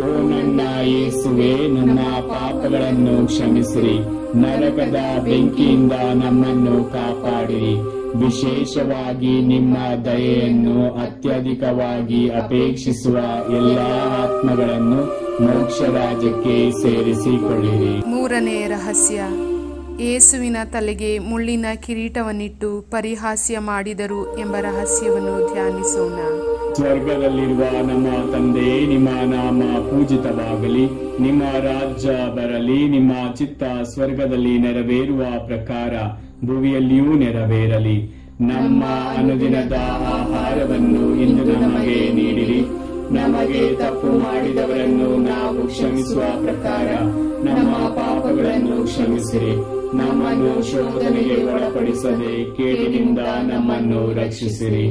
ಓ ನನ್ನ ಯೇಸುವೆ, ನಮ್ಮ ಪಾಪಗಳನ್ನು ಕ್ಷಮಿಸಿರಿ, ನರಕದ ಬೆಂಕಿಯಿಂದ ನಮ್ಮನ್ನು ಕಾಪಾಡಿರಿ. ವಿಶೇಷವಾಗಿ ನಿಮ್ಮ ದಯೆಯನ್ನು ಅತ್ಯಧಿಕವಾಗಿ ಅಪೇಕ್ಷಿಸುವ ಎಲ್ಲಾ ಆತ್ಮಗಳನ್ನು ಮೋಕ್ಷ ರಾಜ್ಯಕ್ಕೆ ಸೇರಿಸಿಕೊಳ್ಳಿರಿ. ಮೂರನೇ ರಹಸ್ಯ, ಯೇಸುವಿನ ತಲೆಗೆ ಮುಳ್ಳಿನ ಕಿರೀಟವನ್ನಿಟ್ಟು ಪರಿಹಾಸ್ಯ ಮಾಡಿದರು ಎಂಬ ರಹಸ್ಯವನ್ನು ಧ್ಯಾನಿಸೋಣ. ಸ್ವರ್ಗದಲ್ಲಿರುವ ನಮ್ಮ ತಂದೆ, ನಿಮ್ಮ ನಾಮ ಪೂಜಿತವಾಗಲಿ, ನಿಮ್ಮ ರಾಜ್ಯ ಬರಲಿ, ನಿಮ್ಮ ಚಿತ್ತ ಸ್ವರ್ಗದಲ್ಲಿ ನೆರವೇರುವ ಪ್ರಕಾರ ಭುವಿಯಲ್ಲಿಯೂ ನೆರವೇರಲಿ. ನಮ್ಮ ಅನುದಿನದ ಆಹಾರವನ್ನು ಇಂದು ನಮಗೆ ನೀಡಿರಿ. ನಮಗೆ ತಪ್ಪು ಮಾಡಿದವರನ್ನು ನಾವು ಕ್ಷಮಿಸುವ ಪ್ರಕಾರ ನಮ್ಮ ಪಾಪಗಳನ್ನು ಕ್ಷಮಿಸಿರಿ. ನಮ್ಮನ್ನು ಶೋಧನೆಗೆ ಒಳಪಡಿಸದೆ ಕೇಡಿನಿಂದ ನಮ್ಮನ್ನು ರಕ್ಷಿಸಿರಿ.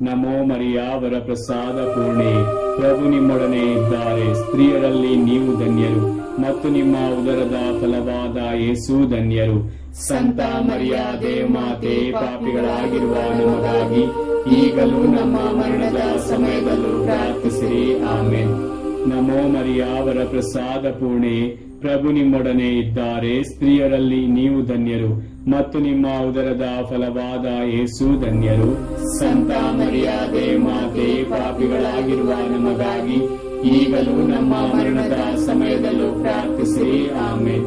ನಮೋ ಮರಿಯ ವರ ಪ್ರಸಾದ ಪೂರ್ಣೆ, ಪ್ರಭು ನಿಮ್ಮೊಡನೆ ಇದ್ದಾರೆ. ಸ್ತ್ರೀಯರಲ್ಲಿ ನೀವು ಧನ್ಯರು ಮತ್ತು ನಿಮ್ಮ ಉದರದ ಫಲವಾದ ಯೇಸು ಧನ್ಯರು. ಸಂತ ಮರಿಯ ದೇವಮಾತೆ, ಪಾಪಿಗಳಾಗಿರುವ ನಮಗಾಗಿ ಈಗಲೂ ನಮ್ಮ ಮರಣದ ಸಮಯದಲ್ಲೂ ಪ್ರಾರ್ಥಿಸಿರಿ. ಆಮೇನ್. ನಮೋ ಮರಿಯ ವರ ಪ್ರಸಾದ ಪೂರ್ಣೆ, ಪ್ರಭು ನಿಮ್ಮೊಡನೆ ಇದ್ದಾರೆ. ಸ್ತ್ರೀಯರಲ್ಲಿ ನೀವು ಧನ್ಯರು ಮತ್ತು ನಿಮ್ಮ ಉದರದ ಫಲವಾದ ಯೇಸು ಧನ್ಯರು. ಸಂತ ಮರಿಯ ದೇವಮಾತೆ, ಪಾಪಿಗಳಾಗಿರುವ ನಮಗಾಗಿ ಈಗಲೂ ನಮ್ಮ ಮರಣದ ಸಮಯದಲ್ಲೂ ಪ್ರಾರ್ಥಿಸಿರಿ. ಆಮೇನ್.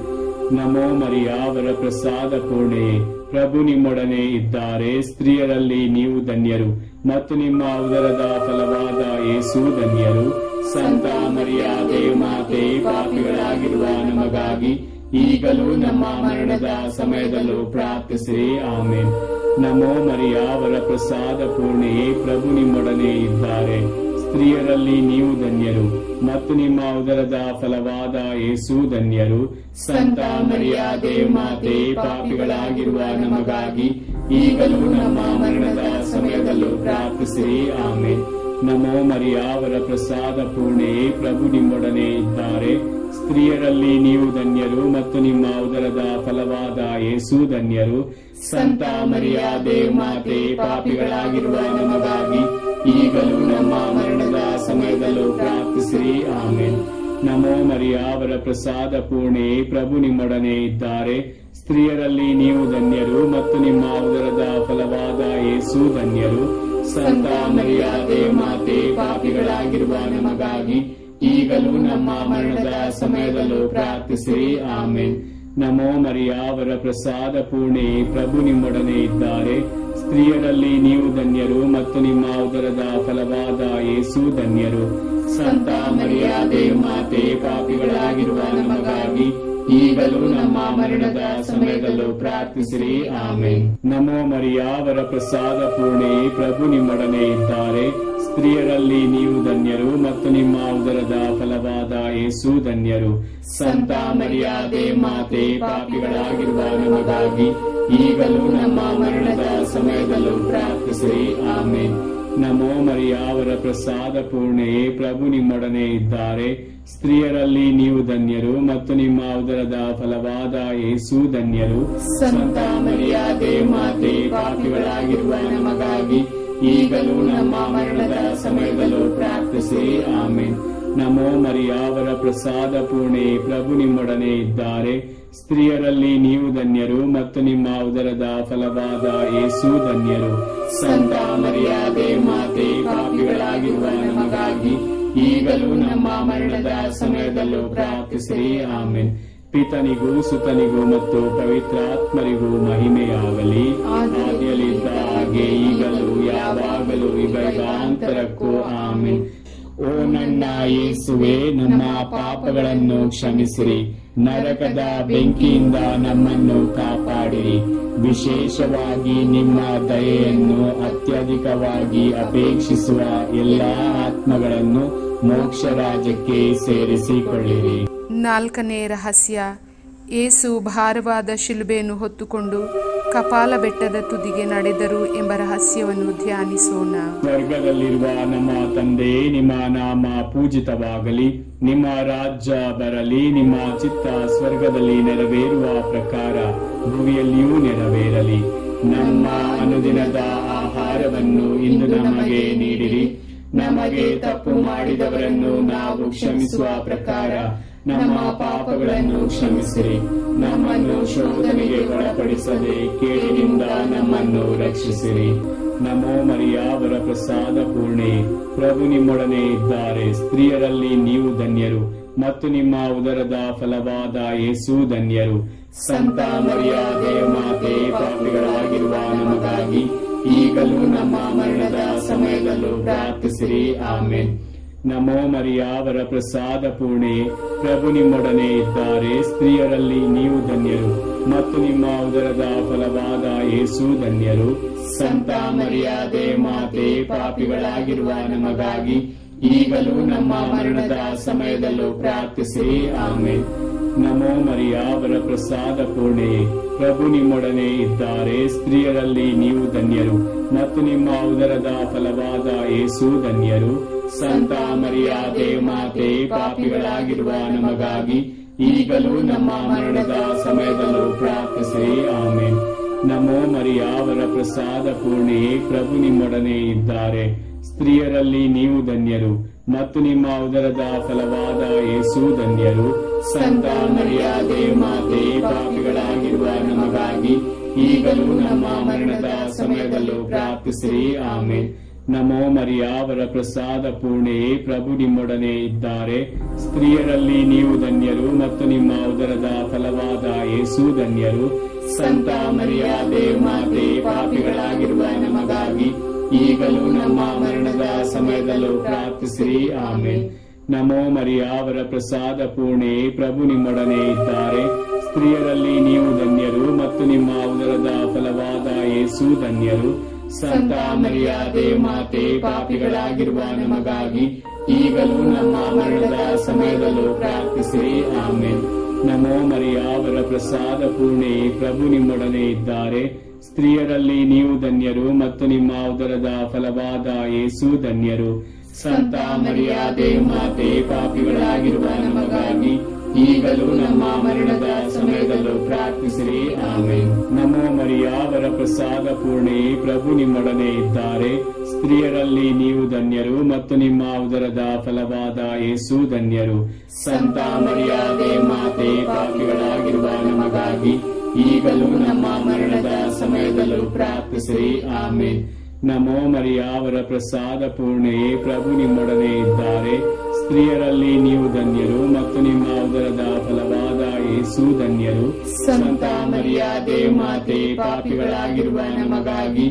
ನಮೋ ಮರಿಯ ವರ ಪ್ರಸಾದ ಪೂರ್ಣೆ, ಪ್ರಭು ನಿಮ್ಮೊಡನೆ ಇದ್ದಾರೆ. ಸ್ತ್ರೀಯರಲ್ಲಿ ನೀವು ಧನ್ಯರು ಮತ್ತು ನಿಮ್ಮ ಉದರದ ಫಲವಾದ ಯೇಸು ಧನ್ಯರು. ಸಂತ ಮರಿಯ ದೇವಮಾತೆ, ಪಾಪಿಗಳಾಗಿರುವ ನಮಗಾಗಿ ಈಗಲೂ ನಮ್ಮ ಮರಣದ ಸಮಯದಲ್ಲೂ ಪ್ರಾರ್ಥಿಸಿರಿ. ಆಮೇನ್. ನಮೋ ಮರಿಯ ವರ ಪ್ರಸಾದ ಪೂರ್ಣೆ, ಪ್ರಭು ನಿಮ್ಮೊಡನೆ ಇದ್ದಾರೆ. ಸ್ತ್ರೀಯರಲ್ಲಿ ನೀವು ಧನ್ಯರು ಮತ್ತು ನಿಮ್ಮ ಉದರದ ಫಲವಾದ ಯೇಸು ಧನ್ಯರು. ಸಂತ ಮರಿಯ ದೇವಮಾತೆ, ಪಾಪಿಗಳಾಗಿರುವ ನಮಗಾಗಿ ಈಗಲೂ ನಮ್ಮ ಮರಣದ ಸಮಯದಲ್ಲೂ ಪ್ರಾರ್ಥಿಸಿರಿ. ಆಮೇನ್. ನಮೋ ಮರಿಯ ವರ ಪ್ರಸಾದ ಪೂರ್ಣೆ, ಪ್ರಭು ನಿಮ್ಮೊಡನೆ ಇದ್ದಾರೆ. ಸ್ತ್ರೀಯರಲ್ಲಿ ನೀವು ಧನ್ಯರು ಮತ್ತು ನಿಮ್ಮ ಉದರದ ಫಲವಾದ ಯೇಸು ಧನ್ಯರು. ಸಂತ ಮರಿಯಾದೆ ಮಾತೆ, ಪಾಪಿಗಳಾಗಿರುವ ನಮಗಾಗಿ ಈಗಲೂ ನಮ್ಮ ಮರಣದ ಸಮಯದಲ್ಲೂ ಪ್ರಾರ್ಥಿಸಿರಿ. ಆಮೆನ್. ನಮೋ ಮರಿಯ, ಅವರ ಪ್ರಸಾದ ಪೂರ್ಣೆ, ಪ್ರಭು ನಿಮ್ಮೊಡನೆ ಇದ್ದಾರೆ. ಸ್ತ್ರೀಯರಲ್ಲಿ ನೀವು ಧನ್ಯರು ಮತ್ತು ನಿಮ್ಮ ಉದರದ ಫಲವಾದ ಯೇಸು ಧನ್ಯರು. ಸಂತ ಮರಿಯಾದೆ ಮಾತೆ, ಪಾಪಿಗಳಾಗಿರುವ ನಮಗಾಗಿ ಈಗಲೂ ನಮ್ಮ ಮರಣದ ಸಮಯದಲ್ಲೂ ಪ್ರಾರ್ಥಿಸಿರಿ. ಆಮೆನ್. ನಮೋ ಮರಿಯ, ಅವರ ಪ್ರಸಾದ ಪೂರ್ಣೆ, ಪ್ರಭು ನಿಮ್ಮೊಡನೆ ಇದ್ದಾರೆ. ಸ್ತ್ರೀಯರಲ್ಲಿ ನೀವು ಧನ್ಯರು ಮತ್ತು ನಿಮ್ಮ ಉದರದ ಫಲವಾದ ಯೇಸು ಧನ್ಯರು. ಸಂತ ಮರಿಯಾದೆ ಮಾತೆ, ಪಾಪಿಗಳಾಗಿರುವ ನಮಗಾಗಿ ಈಗಲೂ ನಮ್ಮ ಮರಣದ ಸಮಯದಲ್ಲೂ ಪ್ರಾರ್ಥಿಸಿರಿ. ಆಮೆನ್. ನಮೋ ಮರಿಯ, ಅವರ ಪ್ರಸಾದ ಪೂರ್ಣೆ, ಪ್ರಭು ನಿಮ್ಮೊಡನೆ ಇದ್ದಾರೆ. ಸ್ತ್ರೀಯರಲ್ಲಿ ನೀವು ಧನ್ಯರು ಮತ್ತು ನಿಮ್ಮ ಉದರದ ಫಲವಾದ ಯೇಸು ಧನ್ಯರು. ಸಂತ ಮರಿಯಾದೆ ಮಾತೆ, ಪಾಪಿಗಳಾಗಿರುವ ನಮಗಾಗಿ ಈಗಲೂ ನಮ್ಮ ಮರಣದ ಸಮಯದಲ್ಲೂ ಪ್ರಾರ್ಥಿಸಿರಿ. ಆಮೆನ್. ನಮೋ ಮರಿಯ, ಅವರ ಪ್ರಸಾದ ಪೂರ್ಣೆ, ಪ್ರಭು ನಿಮ್ಮೊಡನೆ ಇದ್ದಾರೆ. ಸ್ತ್ರೀಯರಲ್ಲಿ ನೀವು ಧನ್ಯರು ಮತ್ತು ನಿಮ್ಮ ಉದರದ ಫಲವಾದ ಯೇಸು ಧನ್ಯರು. ಸಂತ ಮರಿಯಾದೆ ಮಾತೆ, ಪಾಪಿಗಳಾಗಿರುವ ನಮಗಾಗಿ ಈಗಲೂ ನಮ್ಮ ಮರಣದ ಸಮಯದಲ್ಲೂ ಪ್ರಾರ್ಥಿಸಿರಿ. ಆಮೆನ್. ನಮೋ ಮರಿಯ, ಅವರ ಪ್ರಸಾದ ಪೂರ್ಣೆ, ಪ್ರಭು ನಿಮ್ಮೊಡನೆ ಇದ್ದಾರೆ. ಸ್ತ್ರೀಯರಲ್ಲಿ ನೀವು ಧನ್ಯರು ಮತ್ತು ನಿಮ್ಮ ಉದರದ ಫಲವಾದ ಯೇಸು ಧನ್ಯರು. ಸಂತ ಮರಿಯಾದೆ ಮಾತೆ, ಪಾಪಿಗಳಾಗಿರುವ ನಮಗಾಗಿ ಈಗಲೂ ನಮ್ಮ ಮರಣದ ಸಮಯದಲ್ಲೂ ಪ್ರಾರ್ಥಿಸಿರಿ. ಆಮೆನ್. ಪಿತನಿಗೂ ಸುತನಿಗೂ ಮತ್ತು ಪವಿತ್ರಾತ್ಮರಿಗೂ ಮಹಿಮೆಯಾಗಲಿ, ಆದಿಯಲ್ಲಿದ್ದ ಹಾಗೆ ಈಗಲೂ ಯಾವಾಗಲೂ ಯುಗಾಂತರಕ್ಕೂ. ಆಮೆನ್. ಓ ನನ್ನ ಯೇಸುವೆ, ನಮ್ಮ ಪಾಪಗಳನ್ನು ಕ್ಷಮಿಸಿರಿ, ನರಕದ ಬೆಂಕಿಯಿಂದ ನಮ್ಮನ್ನು ಕಾಪಾಡಿರಿ. ವಿಶೇಷವಾಗಿ ನಿಮ್ಮ ದಯೆಯನ್ನು ಅತ್ಯಧಿಕವಾಗಿ ಅಪೇಕ್ಷಿಸುವ ಎಲ್ಲಾ ಆತ್ಮಗಳನ್ನು ಮೋಕ್ಷ ರಾಜ್ಯಕ್ಕೆ ಸೇರಿಸಿಕೊಳ್ಳಿರಿ. 4ನೇ ರಹಸ್ಯ, ಯೇಸು ಭಾರವಾದ ಶಿಲುಬೆಯನ್ನು ಹೊತ್ತುಕೊಂಡು ಕಪಾಲ ಬೆಟ್ಟದ ತುದಿಗೆ ನಡೆದರು ಎಂಬ ರಹಸ್ಯವನ್ನು ಧ್ಯಾನಿಸೋಣ. ಸ್ವರ್ಗದಲ್ಲಿರುವ ನಮ್ಮ ತಂದೆ, ನಿಮ್ಮ ನಾಮ ಪೂಜಿತವಾಗಲಿ, ನಿಮ್ಮ ರಾಜ್ಯ ಬರಲಿ, ನಿಮ್ಮ ಚಿತ್ತ ಸ್ವರ್ಗದಲ್ಲಿ ನೆರವೇರುವ ಪ್ರಕಾರ ಭೂಮಿಯಲ್ಲಿಯೂ ನೆರವೇರಲಿ. ನಮ್ಮ ಅನುದಿನದ ಆಹಾರವನ್ನು ಇಂದು ನಮಗೆ ನೀಡಿರಿ. ನಮಗೆ ತಪ್ಪು ಮಾಡಿದವರನ್ನು ನಾವು ಕ್ಷಮಿಸುವ ಪ್ರಕಾರ ನಮ್ಮ ಪಾಪಗಳನ್ನು ಕ್ಷಮಿಸಿರಿ. ನಮ್ಮನ್ನು ಶೋಧನೆಗೆ ಒಳಪಡಿಸದೆ ಕೇಡಿನಿಂದ ನಮ್ಮನ್ನು ರಕ್ಷಿಸಿರಿ. ನಮೋ ಮರಿಯ, ಅವರ ಪ್ರಸಾದ ಪೂರ್ಣೆ, ಪ್ರಭು ನಿಮ್ಮೊಡನೆ ಇದ್ದಾರೆ. ಸ್ತ್ರೀಯರಲ್ಲಿ ನೀವು ಧನ್ಯರು ಮತ್ತು ನಿಮ್ಮ ಉದರದ ಫಲವಾದ ಯೇಸು ಧನ್ಯರು. ಸಂತ ಮರಿಯಾದೆ ಮಾತೆ, ಪಾಪಿಗಳಾಗಿರುವ ನಮಗಾಗಿ ಈಗಲೂ ನಮ್ಮ ಮರಣದ ಸಮಯದಲ್ಲೂ ಪ್ರಾರ್ಥಿಸಿರಿ. ಆಮೆನ್. ನಮೋ ಮರಿಯ, ಅವರ ಪ್ರಸಾದ ಪೂರ್ಣೆ, ಪ್ರಭು ನಿಮ್ಮೊಡನೆ ಇದ್ದಾರೆ. ಸ್ತ್ರೀಯರಲ್ಲಿ ನೀವು ಧನ್ಯರು ಮತ್ತು ನಿಮ್ಮ ಉದರದ ಫಲವಾದ ಯೇಸು ಧನ್ಯರು. ಸಂತ ಮರಿಯಾದೆ ಮಾತೆ, ಪಾಪಿಗಳಾಗಿರುವ ನಮಗಾಗಿ ಈಗಲೂ ನಮ್ಮ ಮರಣದ ಸಮಯದಲ್ಲೂ ಪ್ರಾರ್ಥಿಸಿರಿ. ಆಮೆನ್. ನಮೋ ಮರಿಯ, ಅವರ ಪ್ರಸಾದ ಪೂರ್ಣೆ, ಪ್ರಭು ನಿಮ್ಮೊಡನೆ ಇದ್ದಾರೆ. ಸ್ತ್ರೀಯರಲ್ಲಿ ನೀವು ಧನ್ಯರು ಮತ್ತು ನಿಮ್ಮ ಉದರದ ಫಲವಾದ ಯೇಸು ಧನ್ಯರು. ಸಂತ ಮರಿಯಾದೆ ಮಾತೆ, ಪಾಪಿಗಳಾಗಿರುವ ನಮಗಾಗಿ ಈಗಲೂ ನಮ್ಮ ಮರಣದ ಸಮಯದಲ್ಲೂ ಪ್ರಾರ್ಥಿಸಿರಿ. ಆಮೆನ್. ನಮೋ ಮರಿಯ, ಅವರ ಪ್ರಸಾದ ಪೂರ್ಣೆ, ಪ್ರಭು ನಿಮ್ಮೊಡನೆ ಇದ್ದಾರೆ. ಸ್ತ್ರೀಯರಲ್ಲಿ ನೀವು ಧನ್ಯರು ಮತ್ತು ನಿಮ್ಮ ಉದರದ ಫಲವಾದ ಯೇಸು ಧನ್ಯರು. ಸಂತ ಮರಿಯಾದೆ ಮಾತೆ, ಪಾಪಿಗಳಾಗಿರುವ ನಮಗಾಗಿ ಈಗಲೂ ನಮ್ಮ ಮರಣದ ಸಮಯದಲ್ಲೂ ಪ್ರಾರ್ಥಿಸಿರಿ. ಆಮೆನ್. ನಮೋ ಮರಿಯ, ಅವರ ಪ್ರಸಾದ ಪೂರ್ಣೆ, ಪ್ರಭು ನಿಮ್ಮೊಡನೆ ಇದ್ದಾರೆ. ಸ್ತ್ರೀಯರಲ್ಲಿ ನೀವು ಧನ್ಯರು ಮತ್ತು ನಿಮ್ಮ ಉದರದ ಫಲವಾದ ಯೇಸು ಧನ್ಯರು. ಸಂತ ಮರಿಯಾದೆ ಮಾತೆ, ಪಾಪಿಗಳಾಗಿರುವ ನಮಗಾಗಿ ಈಗಲೂ ನಮ್ಮ ಮರಣದ ಸಮಯದಲ್ಲೂ ಪ್ರಾರ್ಥಿಸಿರಿ. ಆಮೆನ್. ನಮೋ ಮರಿಯ, ಅವರ ಪ್ರಸಾದ ಪೂರ್ಣೆ, ಪ್ರಭು ನಿಮ್ಮೊಡನೆ ಇದ್ದಾರೆ. ಸ್ತ್ರೀಯರಲ್ಲಿ ನೀವು ಧನ್ಯರು ಮತ್ತು ನಿಮ್ಮ ಉದರದ ಫಲವಾದ ಯೇಸು ಧನ್ಯರು. ಸಂತ ಮರಿಯಾದೆ ಮಾತೆ, ಪಾಪಿಗಳಾಗಿರುವ ನಮಗಾಗಿ ಈಗಲೂ ನಮ್ಮ ಮರಣದ ಸಮಯದಲ್ಲೂ ಪ್ರಾರ್ಥಿಸಿರಿ. ಆಮೆನ್. ನಮೋ ಮರಿಯ, ಅವರ ಪ್ರಸಾದ ಪೂರ್ಣೆ, ಪ್ರಭು ನಿಮ್ಮೊಡನೆ ಇದ್ದಾರೆ. ಸ್ತ್ರೀಯರಲ್ಲಿ ನೀವು ಧನ್ಯರು ಮತ್ತು ನಿಮ್ಮ ಉದರದ ಫಲವಾದ ಯೇಸು ಧನ್ಯರು. ಸಂತ ಮರಿಯಾದೆ ಮಾತೆ, ಪಾಪಿಗಳಾಗಿರುವ ನಮಗಾಗಿ ಈಗಲೂ ನಮ್ಮ ಮರಣದ ಸಮಯದಲ್ಲೂ ಪ್ರಾರ್ಥಿಸಿರಿ. ಆಮೆನ್. ನಮೋ ಮರಿಯ ವರಪ್ರಸಾದ ಪೂರ್ಣೆ, ಪ್ರಭು ನಿಮ್ಮೊಡನೆ ಇದ್ದಾರೆ. ಸ್ತ್ರೀಯರಲ್ಲಿ ನೀವು ಧನ್ಯರು ಮತ್ತು ನಿಮ್ಮ ಉದರದ ಫಲವಾದ ಯೇಸು ಧನ್ಯರು. ಸಂತ ಮರಿಯಾದೆ ಮಾತೆ, ಪಾಪಿಗಳಾಗಿರುವ ನಮಗಾಗಿ ಈಗಲೂ ನಮ್ಮ ಮರಣದ ಸಮಯದಲ್ಲೂ ಪ್ರಾರ್ಥಿಸಿರಿ. ಆಮೆನ್. ನಮೋ ಮರಿಯ ವರಪ್ರಸಾದ ಪೂರ್ಣೆ, ಪ್ರಭು ನಿಮ್ಮೊಡನೆ ಇದ್ದಾರೆ. ಸ್ತ್ರೀಯರಲ್ಲಿ ನೀವು ಧನ್ಯರು ಮತ್ತು ನಿಮ್ಮ ಉದರದ ಫಲವಾದ ಯೇಸು ಧನ್ಯರು. ಸಂತ ಮರಿಯಾದೆ ಮಾತೆ, ಪಾಪಿಗಳಾಗಿರುವ ನಮಗಾಗಿ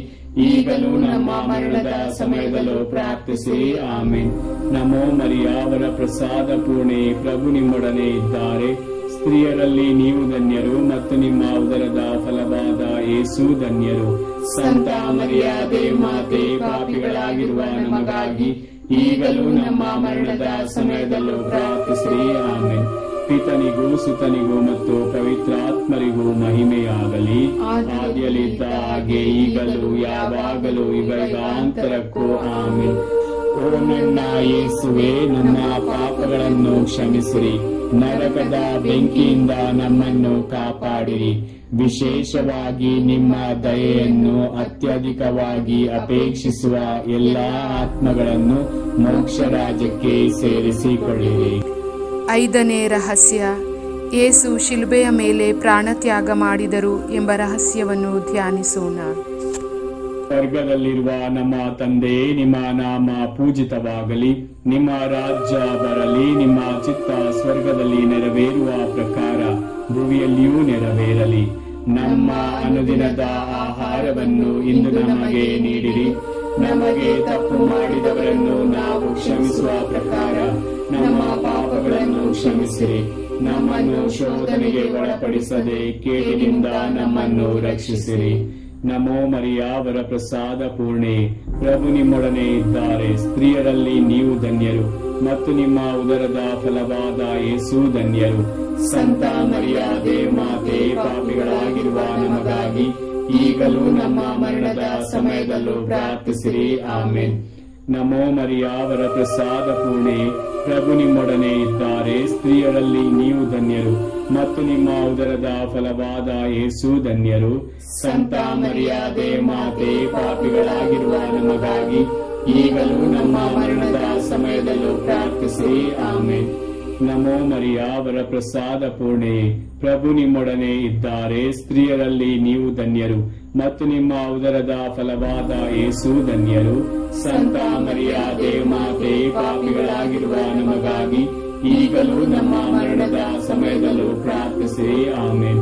ಈಗಲೂ ನಮ್ಮ ಮರಣದ ಸಮಯದಲ್ಲೂ ಪ್ರಾರ್ಥಿಸಿರಿ. ಆಮೆನ್. ನಮೋ ಮರಿಯ ವರಪ್ರಸಾದ ಪೂರ್ಣೆ, ಪ್ರಭು ನಿಮ್ಮೊಡನೆ ಇದ್ದಾರೆ. ಸ್ತ್ರೀಯರಲ್ಲಿ ನೀವು ಧನ್ಯರು ಮತ್ತು ನಿಮ್ಮ ಉದರದ ಫಲವಾದ ಯೇಸು ಧನ್ಯರು. ಸಂತ ಮರಿಯಾದೆ ಮಾತೆ, ಪಾಪಿಗಳಾಗಿರುವ ನಮಗಾಗಿ ಈಗಲೂ ನಮ್ಮ ಮರಣದ ಸಮಯದಲ್ಲೂ ಪ್ರಾರ್ಥಿಸಿರಿ. ಆಮೆನ್. ಪಿತನಿಗೂ ಸುತನಿಗೂ ಮತ್ತು ಪವಿತ್ರಾತ್ಮರಿಗೂ ಮಹಿಮೆಯಾಗಲಿ, ಆದಿಯಲ್ಲಿದ್ದ ಹಾಗೆ ಈಗಲೂ ಯಾವಾಗಲೂ ಯುಗಾಂತರಕ್ಕೂ. ಆಮೆನ್. ಓ ನನ್ನ ಯೇಸುವೆ, ನಮ್ಮ ಪಾಪಗಳನ್ನು ಕ್ಷಮಿಸಿರಿ, ನರಕದ ಬೆಂಕಿಯಿಂದ ನಮ್ಮನ್ನು ಕಾಪಾಡಿರಿ. ವಿಶೇಷವಾಗಿ ನಿಮ್ಮ ದಯೆಯನ್ನು ಅತ್ಯಧಿಕವಾಗಿ ಅಪೇಕ್ಷಿಸುವ ಎಲ್ಲಾ ಆತ್ಮಗಳನ್ನು ಮೋಕ್ಷ ರಾಜ್ಯಕ್ಕೆ ಸೇರಿಸಿಕೊಳ್ಳಿರಿ. 5ನೇ ರಹಸ್ಯ, ಯೇಸು ಶಿಲುಬೆಯ ಮೇಲೆ ಪ್ರಾಣತ್ಯಾಗ ಮಾಡಿದರು ಎಂಬ ರಹಸ್ಯವನ್ನು ಧ್ಯಾನಿಸೋಣ. ಸ್ವರ್ಗದಲ್ಲಿರುವ ನಮ್ಮ ತಂದೆ, ನಿಮ್ಮ ನಾಮ ಪೂಜಿತವಾಗಲಿ, ನಿಮ್ಮ ರಾಜ್ಯ ಬರಲಿ, ನಿಮ್ಮ ಚಿತ್ತ ಸ್ವರ್ಗದಲ್ಲಿ ನೆರವೇರುವ ಪ್ರಕಾರ ಭೂಮಿಯಲ್ಲಿಯೂ ನೆರವೇರಲಿ. ನಮ್ಮ ಅನುದಿನದ ಆಹಾರವನ್ನು ಇಂದು ನಮಗೆ ನೀಡಿರಿ. ನಮಗೆ ತಪ್ಪು ಮಾಡಿದವರನ್ನು ನಾವು ಕ್ಷಮಿಸುವ ಪ್ರಕಾರ ನಮ್ಮ ಪಾಪಗಳನ್ನು ಕ್ಷಮಿಸಿರಿ. ನಮ್ಮನ್ನು ಶೋಧನೆಗೆ ಒಳಪಡಿಸದೆ ಕೇಡಿನಿಂದ ನಮ್ಮನ್ನು ರಕ್ಷಿಸಿರಿ. ನಮೋ ಮರಿಯ ವರಪ್ರಸಾದ ಪೂರ್ಣೆ, ಪ್ರಭು ನಿಮ್ಮೊಡನೆ ಇದ್ದಾರೆ. ಸ್ತ್ರೀಯರಲ್ಲಿ ನೀವು ಧನ್ಯರು ಮತ್ತು ನಿಮ್ಮ ಉದರದ ಫಲವಾದ ಯೇಸು ಧನ್ಯರು. ಸಂತ ಮರಿಯಾದೆ ಮಾತೆ, ಪಾಪಿಗಳಾಗಿರುವ ನಮಗಾಗಿ ಈಗಲೂ ನಮ್ಮ ಮರಣದ ಸಮಯದಲ್ಲೂ ಪ್ರಾರ್ಥಿಸಿರಿ. ಆಮೆನ್. ನಮೋ ಮರಿಯ ವರಪ್ರಸಾದ ಪೂರ್ಣೆ, ಪ್ರಭು ನಿಮ್ಮೊಡನೆ ಇದ್ದಾರೆ. ಸ್ತ್ರೀಯರಲ್ಲಿ ನೀವು ಧನ್ಯರು ಮತ್ತು ನಿಮ್ಮ ಉದರದ ಫಲವಾದ ಯೇಸು ಧನ್ಯರು. ಸಂತ ಮರಿಯಾದೆ ಮಾತೆ, ಪಾಪಿಗಳಾಗಿರುವ ನಮಗಾಗಿ ಈಗಲೂ ನಮ್ಮ ಮರಣದ ಸಮಯದಲ್ಲೂ ಪ್ರಾರ್ಥಿಸಿರಿ. ಆಮೆನ್. ನಮೋ ಮರಿಯ ವರಪ್ರಸಾದ ಪೂರ್ಣೆ, ಪ್ರಭು ನಿಮ್ಮೊಡನೆ ಇದ್ದಾರೆ. ಸ್ತ್ರೀಯರಲ್ಲಿ ನೀವು ಧನ್ಯರು ಮತ್ತು ನಿಮ್ಮ ಉದರದ ಫಲವಾದ ಯೇಸು ಧನ್ಯರು. ಸಂತ ಮರಿಯಾದೆ ಮಾತೆ, ಪಾಪಿಗಳಾಗಿರುವ ನಮಗಾಗಿ ಈಗಲೂ ನಮ್ಮ ಮರಣದ ಸಮಯದಲ್ಲೂ ಪ್ರಾರ್ಥಿಸಿರಿ. ಆಮೆನ್.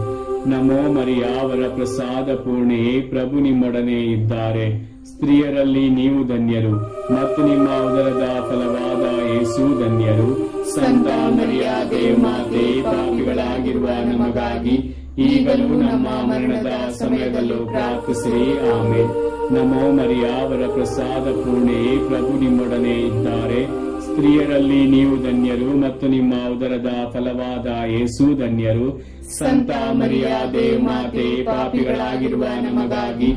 ನಮೋ ಮರಿಯ ವರಪ್ರಸಾದ ಪೂರ್ಣೆ, ಪ್ರಭು ನಿಮ್ಮೊಡನೆ ಇದ್ದಾರೆ. ಸ್ತ್ರೀಯರಲ್ಲಿ ನೀವು ಧನ್ಯರು ಮತ್ತು ನಿಮ್ಮ ಉದರದ ಫಲವಾದ ಯೇಸು ಧನ್ಯರು. ಸಂತ ಮರಿಯಾದೆ ಮಾತೆ, ಪಾಪಿಗಳಾಗಿರುವ ನಮಗಾಗಿ ಈಗಲೂ ನಮ್ಮ ಮರಣದ ಸಮಯದಲ್ಲೂ ಪ್ರಾರ್ಥಿಸಿರಿ. ಆಮೆನ್. ನಮೋ ಮರಿಯ ವರಪ್ರಸಾದ ಪೂರ್ಣೆ, ಪ್ರಭು ನಿಮ್ಮೊಡನೆ ಇದ್ದಾರೆ. ಸ್ತ್ರೀಯರಲ್ಲಿ ನೀವು ಧನ್ಯರು ಮತ್ತು ನಿಮ್ಮ ಉದರದ ಫಲವಾದ ಯೇಸು ಧನ್ಯರು. ಸಂತ ಮರಿಯಾದೆ ಮಾತೆ, ಪಾಪಿಗಳಾಗಿರುವ ನಮಗಾಗಿ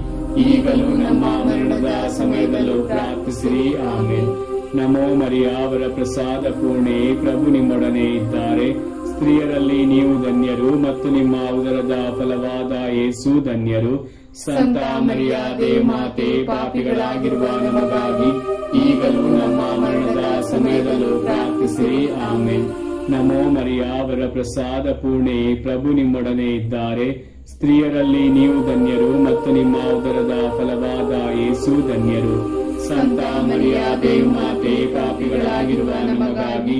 ಈಗಲೂ ನಮ್ಮ ಮರಣದ ಸಮಯದಲ್ಲೂ ಪ್ರಾರ್ಥಿಸಿರಿ. ಆಮೆನ್. ನಮೋ ಮರಿಯ ವರಪ್ರಸಾದ ಪೂರ್ಣೆ, ಪ್ರಭು ನಿಮ್ಮೊಡನೆ ಇದ್ದಾರೆ. ಸ್ತ್ರೀಯರಲ್ಲಿ ನೀವು ಧನ್ಯರು ಮತ್ತು ನಿಮ್ಮ ಉದರದ ಫಲವಾದ ಯೇಸು ಧನ್ಯರು. ಸಂತ ಮರಿಯಾದೆ ಮಾತೆ, ಪಾಪಿಗಳಾಗಿರುವ ನಮಗಾಗಿ ಈಗಲೂ ನಮ್ಮ ಮರಣದ ಸಮಯದಲ್ಲೂ ಪ್ರಾರ್ಥಿಸಿರಿ. ಆಮೆನ್. ನಮೋ ಮರಿಯ ವರಪ್ರಸಾದ ಪೂರ್ಣೆ, ಪ್ರಭು ನಿಮ್ಮೊಡನೆ ಇದ್ದಾರೆ. ಸ್ತ್ರೀಯರಲ್ಲಿ ನೀವು ಧನ್ಯರು ಮತ್ತು ನಿಮ್ಮ ಉದರದ ಫಲವಾದ ಯೇಸು ಧನ್ಯರು. ಸಂತ ಮರಿಯಾದೆ ಮಾತೆ, ಪಾಪಿಗಳಾಗಿರುವ ನಮಗಾಗಿ